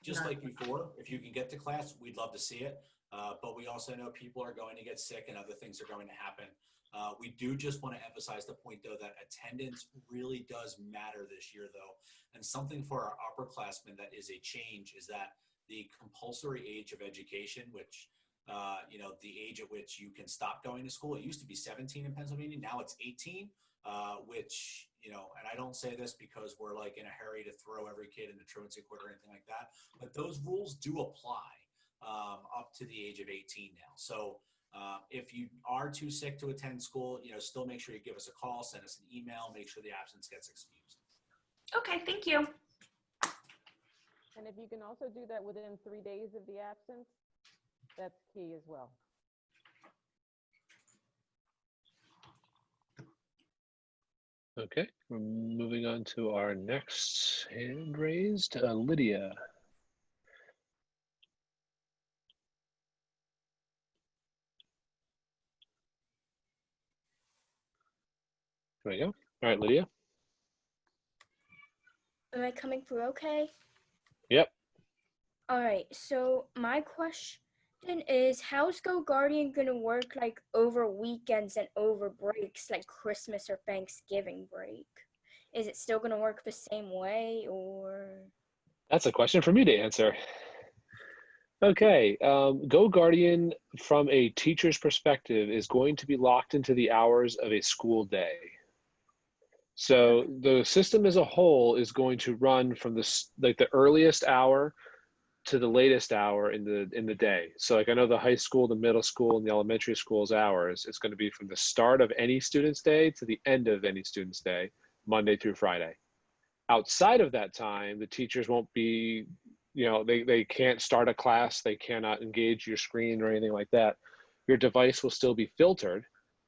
Just like before, if you can get to class, we'd love to see it. But we also know people are going to get sick and other things are going to happen. We do just want to emphasize the point, though, that attendance really does matter this year, though. And something for our upperclassmen that is a change is that the compulsory age of education, which, the age at which you can stop going to school, it used to be 17 in Pennsylvania. Now it's 18, which, and I don't say this because we're like in a hurry to throw every kid in the truancy court or anything like that, but those rules do apply up to the age of 18 now. So if you are too sick to attend school, still make sure you give us a call, send us an email, make sure the absence gets excused. Okay, thank you. And if you can also do that within 3 days of the absence, that's key as well. Okay, we're moving on to our next hand raised, Lydia. There we go. All right, Lydia. Am I coming through okay? Yep. All right, so my question is, how's GoGuardian going to work like over weekends and over breaks like Christmas or Thanksgiving break? Is it still going to work the same way, or? That's a question for me to answer. Okay, GoGuardian from a teacher's perspective is going to be locked into the hours of a school day. So the system as a whole is going to run from the earliest hour to the latest hour in the day. So like I know the high school, the middle school, and the elementary school's hours, it's going to be from the start of any student's day to the end of any student's day, Monday through Friday. Outside of that time, the teachers won't be, they can't start a class, they cannot engage your screen or anything like that. Your device will still be filtered.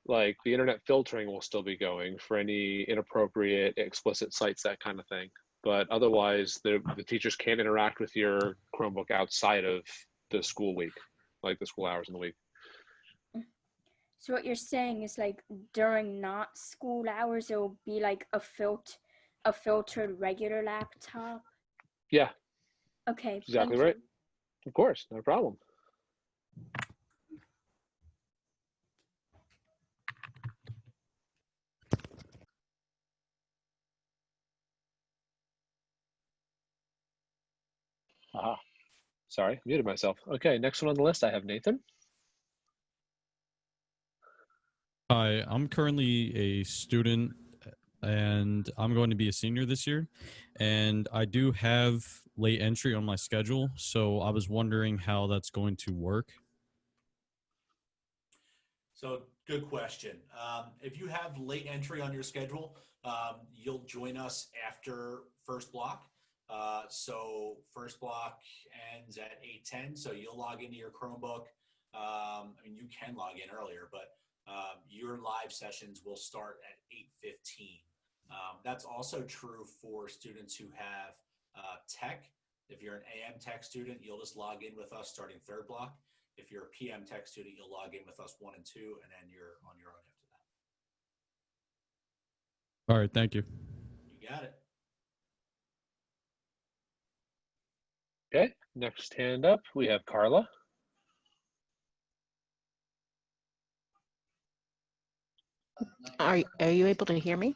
Like the internet filtering will still be going for any inappropriate, explicit sites, that kind of thing. But otherwise, the teachers can't interact with your Chromebook outside of the school week, like the school hours in the week. So what you're saying is like during not school hours, it will be like a filtered regular laptop? Yeah. Okay. Exactly right. Of course, no problem. Aha. Sorry, muted myself. Okay, next one on the list, I have Nathan. Hi, I'm currently a student and I'm going to be a senior this year. And I do have late entry on my schedule. So I was wondering how that's going to work. So good question. If you have late entry on your schedule, you'll join us after first block. So first block ends at 8:10. So you'll log into your Chromebook. You can log in earlier, but your live sessions will start at 8:15. That's also true for students who have tech. If you're an AM tech student, you'll just log in with us starting third block. If you're a PM tech student, you'll log in with us 1 and 2, and then you're on your own after that. All right, thank you. You got it. Okay, next hand up, we have Carla. Are you able to hear me?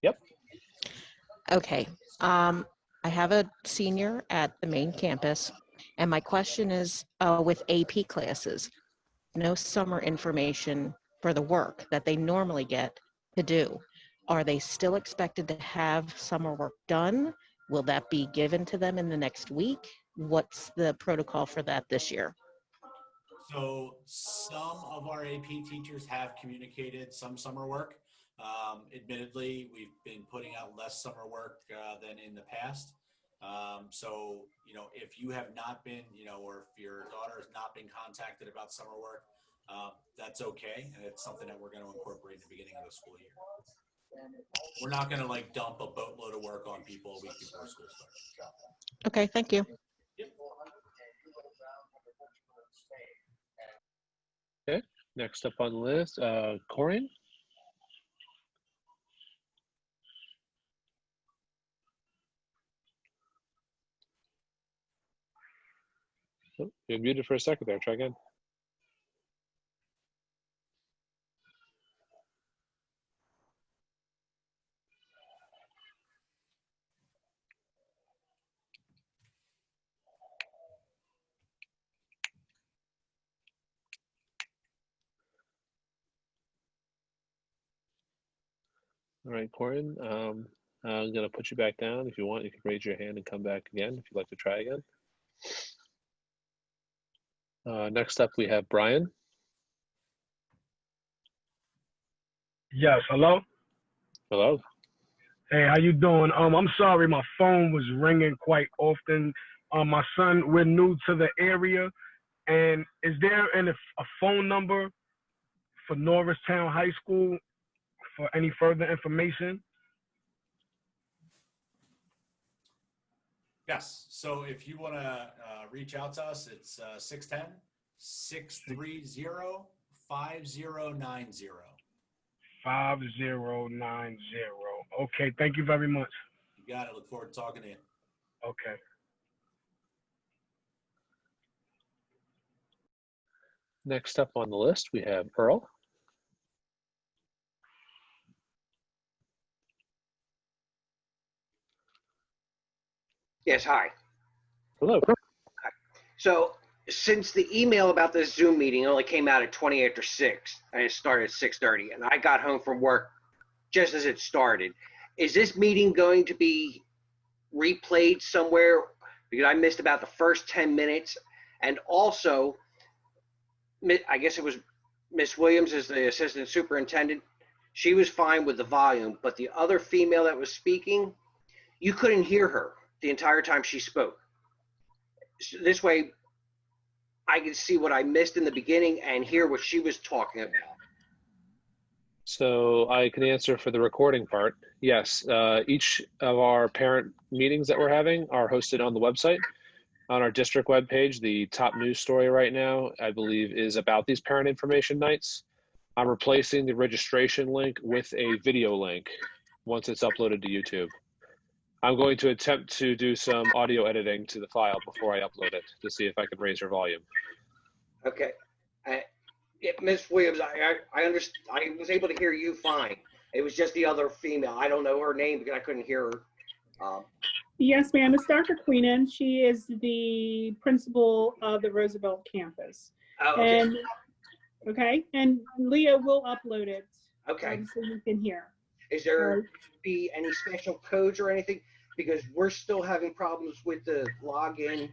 Yep. Okay. I have a senior at the main campus, and my question is with AP classes, no summer information for the work that they normally get to do. Are they still expected to have summer work done? Will that be given to them in the next week? What's the protocol for that this year? So some of our AP teachers have communicated some summer work. Admittedly, we've been putting out less summer work than in the past. So, if you have not been, or if your daughter has not been contacted about summer work, that's okay. And it's something that we're going to incorporate in the beginning of the school year. We're not going to dump a boatload of work on people a week before school starts. Okay, thank you. Yep. Okay, next up on the list, Corinne. Oh, you're muted for a second there, try again. All right, Corin. I'm going to put you back down. If you want, you can raise your hand and come back again if you'd like to try again. Next up, we have Brian. Yes, hello? Hello. Hey, how you doing? I'm sorry, my phone was ringing quite often. My son, we're new to the area, and is there a phone number for Norristown High School for any further information? Yes. So if you want to reach out to us, it's 610-630-5090. 5090. Okay, thank you very much. You got it. Look forward to talking to you. Okay. Next up on the list, we have Earl. Yes, hi. Hello. Hi. So since the email about this Zoom meeting only came out at 20 after 6, and it started at 6:30, and I got home from work just as it started, is this meeting going to be replayed somewhere? Because I missed about the first 10 minutes. And also, I guess it was Miss Williams as the assistant superintendent. She was fine with the volume, but the other female that was speaking, you couldn't hear her the entire time she spoke. So this way, I could see what I missed in the beginning and hear what she was talking about. So I can answer for the recording part. Yes, each of our parent meetings that we're having are hosted on the website. On our district webpage, the top news story right now, I believe, is about these parent information nights. I'm replacing the registration link with a video link once it's uploaded to YouTube. I'm going to attempt to do some audio editing to the file before I upload it to see if I can raise her volume. Okay. Miss Williams, I understand. I was able to hear you fine. It was just the other female. I don't know her name because I couldn't hear her. Yes, ma'am. It's Dr. Queenan. She is the principal of the Roosevelt campus. Oh, okay. And okay, and Leah will upload it. Okay. So you can hear. Is there be any special codes or anything? Because we're still having problems with the login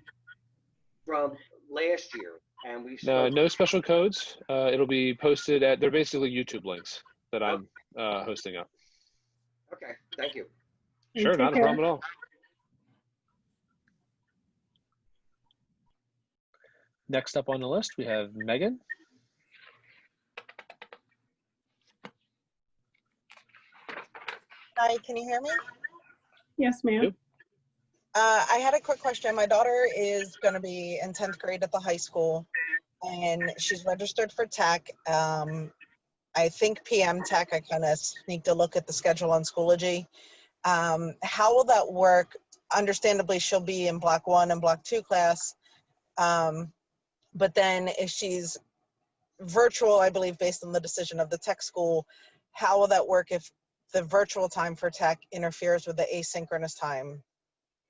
from last year, and we've no special codes. It'll be posted at. They're basically YouTube links that I'm hosting up. Okay. Thank you. Sure, not a problem at all. Next up on the list, we have Megan. Hi, can you hear me? Yes, ma'am. I had a quick question. My daughter is going to be in 10th grade at the high school, and she's registered for tech. I think PM tech. I kind of sneaked a look at the schedule on Schoology. How will that work? Understandably, she'll be in Block 1 and Block 2 class. But then if she's virtual, I believe, based on the decision of the tech school, how will that work if the virtual time for tech interferes with the asynchronous time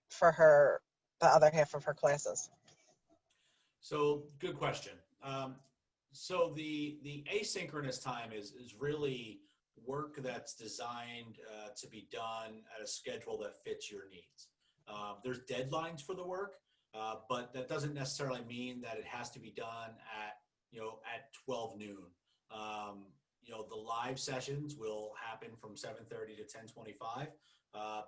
for her, the other half of her classes? So good question. So the asynchronous time is really work that's designed to be done at a schedule that fits your needs. There's deadlines for the work, but that doesn't necessarily mean that it has to be done at 12 noon. The live sessions will happen from 7:30 to 10:25,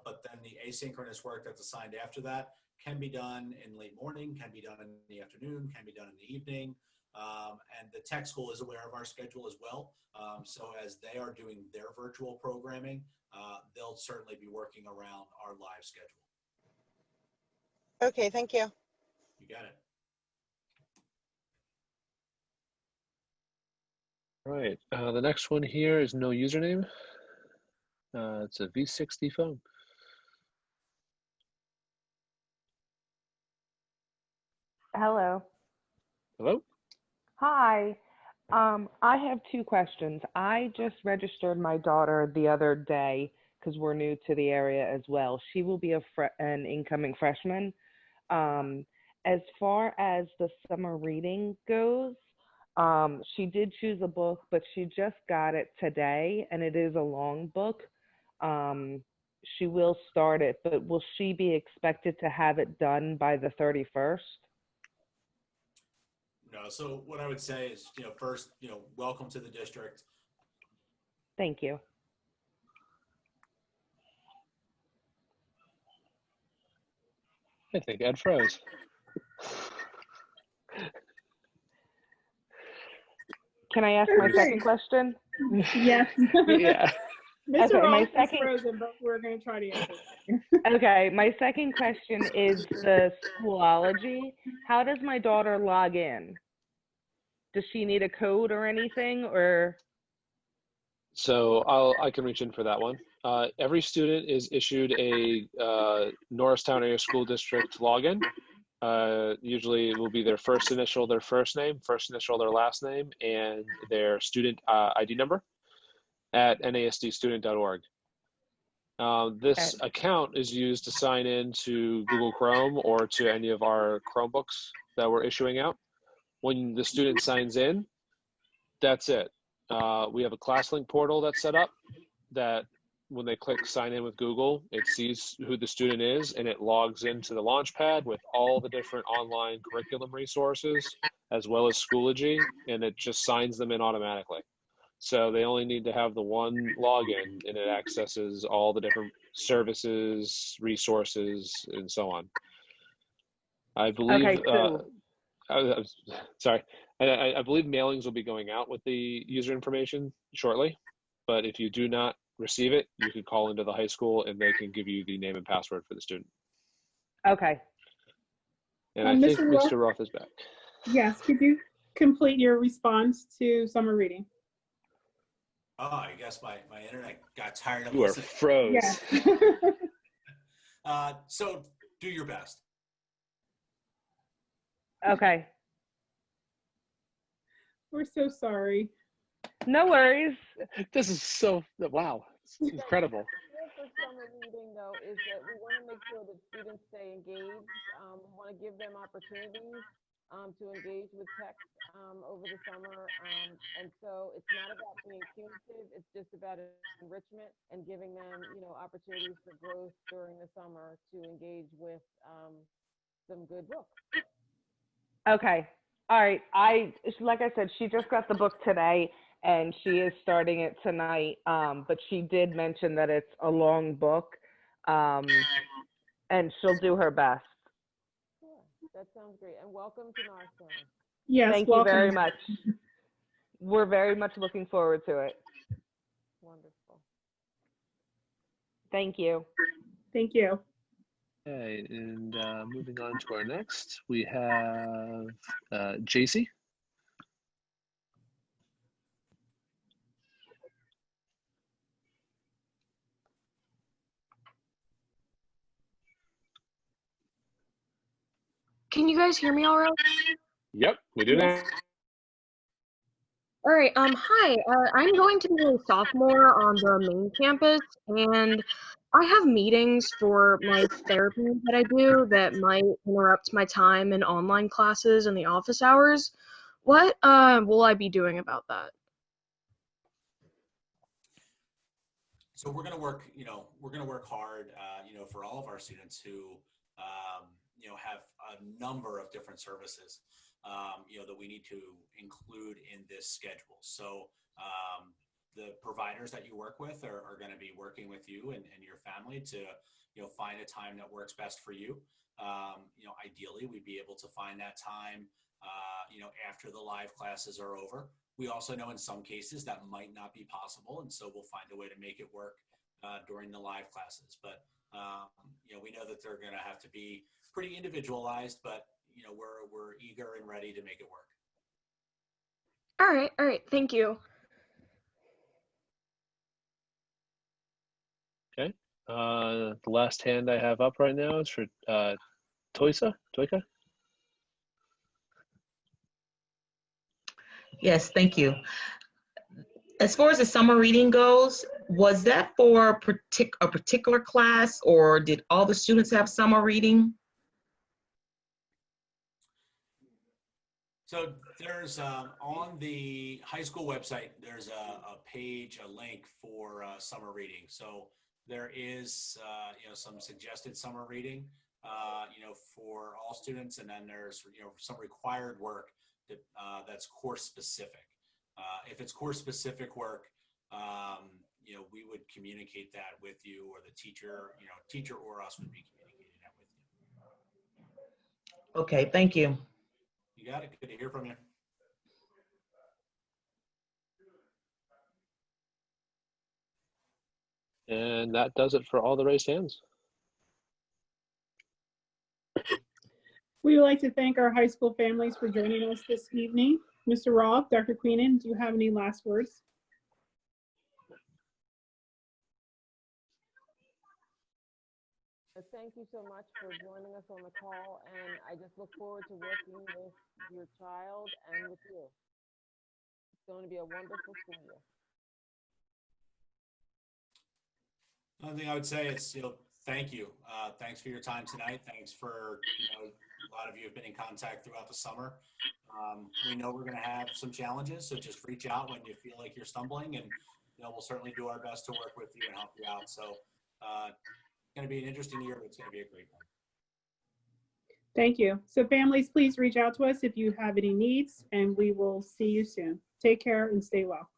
but then the asynchronous work that's assigned after that can be done in late morning, can be done in the afternoon, can be done in the evening. And the tech school is aware of our schedule as well. So as they are doing their virtual programming, they'll certainly be working around our live schedule. Okay, thank you. You got it. All right, the next one here is no username. It's a V60 phone. Hello. Hello. Hi. I have two questions. I just registered my daughter the other day because we're new to the area as well. She will be an incoming freshman. As far as the summer reading goes, she did choose a book, but she just got it today, and it is a long book. she will start it, but will she be expected to have it done by the 31st? No, so what I would say is, first, welcome to the district. Thank you. I think Ed froze. Can I ask my second question? Yes. Yeah. Mr. Okay, my Ross is second- frozen, but we're going to try to answer. Okay, my second question is the Schoology. How does my daughter log in? Does she need a code or anything, or? So I can reach in for that one. Every student is issued a Norristown Area School District login. Usually it will be their first initial, their first name, first initial, their last name, and their student ID number at nasdstudent.org. This account is used to sign in to Google Chrome or to any of our Chromebooks that we're issuing out. When the student signs in, that's it. We have a ClassLink portal that's set up that when they click sign in with Google, it sees who the student is and it logs into the Launchpad with all the different online curriculum resources as well as Schoology, and it just signs them in automatically. So they only need to have the one login and it accesses all the different services, resources, and so on. I believe, Okay, so sorry, I believe mailings will be going out with the user information shortly, but if you do not receive it, you can call into the high school and they can give you the name and password for the student. Okay. And I think Mr. Roth? Mr. Roth is back. Yes, could you complete your response to summer reading? Oh, I guess my internet got tired of You are listening. froze. Yes. So do your best. Okay. We're so sorry. No worries. This is so, wow, it's incredible. For summer reading, though, is that we want to make sure that students stay engaged. We want to give them opportunities to engage with text over the summer. And so it's not about being punitive, it's just about enrichment and giving them, opportunities for growth during the summer to engage with some good books. Okay. All right. Like I said, she just got the book today and she is starting it tonight. But she did mention that it's a long book. And she'll do her best. Yeah, that sounds great. And welcome to Norristown. Yes, Thank welcome. you very much. We're very much looking forward to it. Wonderful. Thank you. Thank you. Okay, and moving on to our next, we have JC. Can you guys hear me all right? Yep, we do now. All right, hi, I'm going to be a sophomore on the main campus, and I have meetings for my therapy that I do that might interrupt my time in online classes and the office hours. What will I be doing about that? So we're going to work, hard, for all of our students who, have a number of different services, that we need to include in this schedule. So the providers that you work with are going to be working with you and your family to, find a time that works best for you. Ideally, we'd be able to find that time, after the live classes are over. We also know in some cases that might not be possible, and so we'll find a way to make it work during the live classes. But we know that they're going to have to be pretty individualized, but we're eager and ready to make it work. All right, thank you. Okay, the last hand I have up right now is for Toika. Yes, thank you. As far as the summer reading goes, was that for a particular class, or did all the students have summer reading? So there's on the high school website, there's a page, a link for summer reading. So there is, some suggested summer reading, for all students, and then there's, some required work that that's course specific. If it's course specific work, we would communicate that with you, or the teacher or us would be communicating that with you. Okay, thank you. You got it. Good to hear from you. And that does it for all the raised hands. We would like to thank our high school families for joining us this evening. Mr. Roth, Dr. Queenan, do you have any last words? Thank you so much for joining us on the call, and I just look forward to working with your child and with you. It's going to be a wonderful school year. Another thing I would say is, thank you. Thanks for your time tonight. Thanks for, a lot of you have been in contact throughout the summer. We know we're going to have some challenges, so just reach out when you feel like you're stumbling, and we'll certainly do our best to work with you and help you out. So it's going to be an interesting year, but it's going to be a great one. Thank you. So families, please reach out to us if you have any needs, and we will see you soon. Take care and stay well.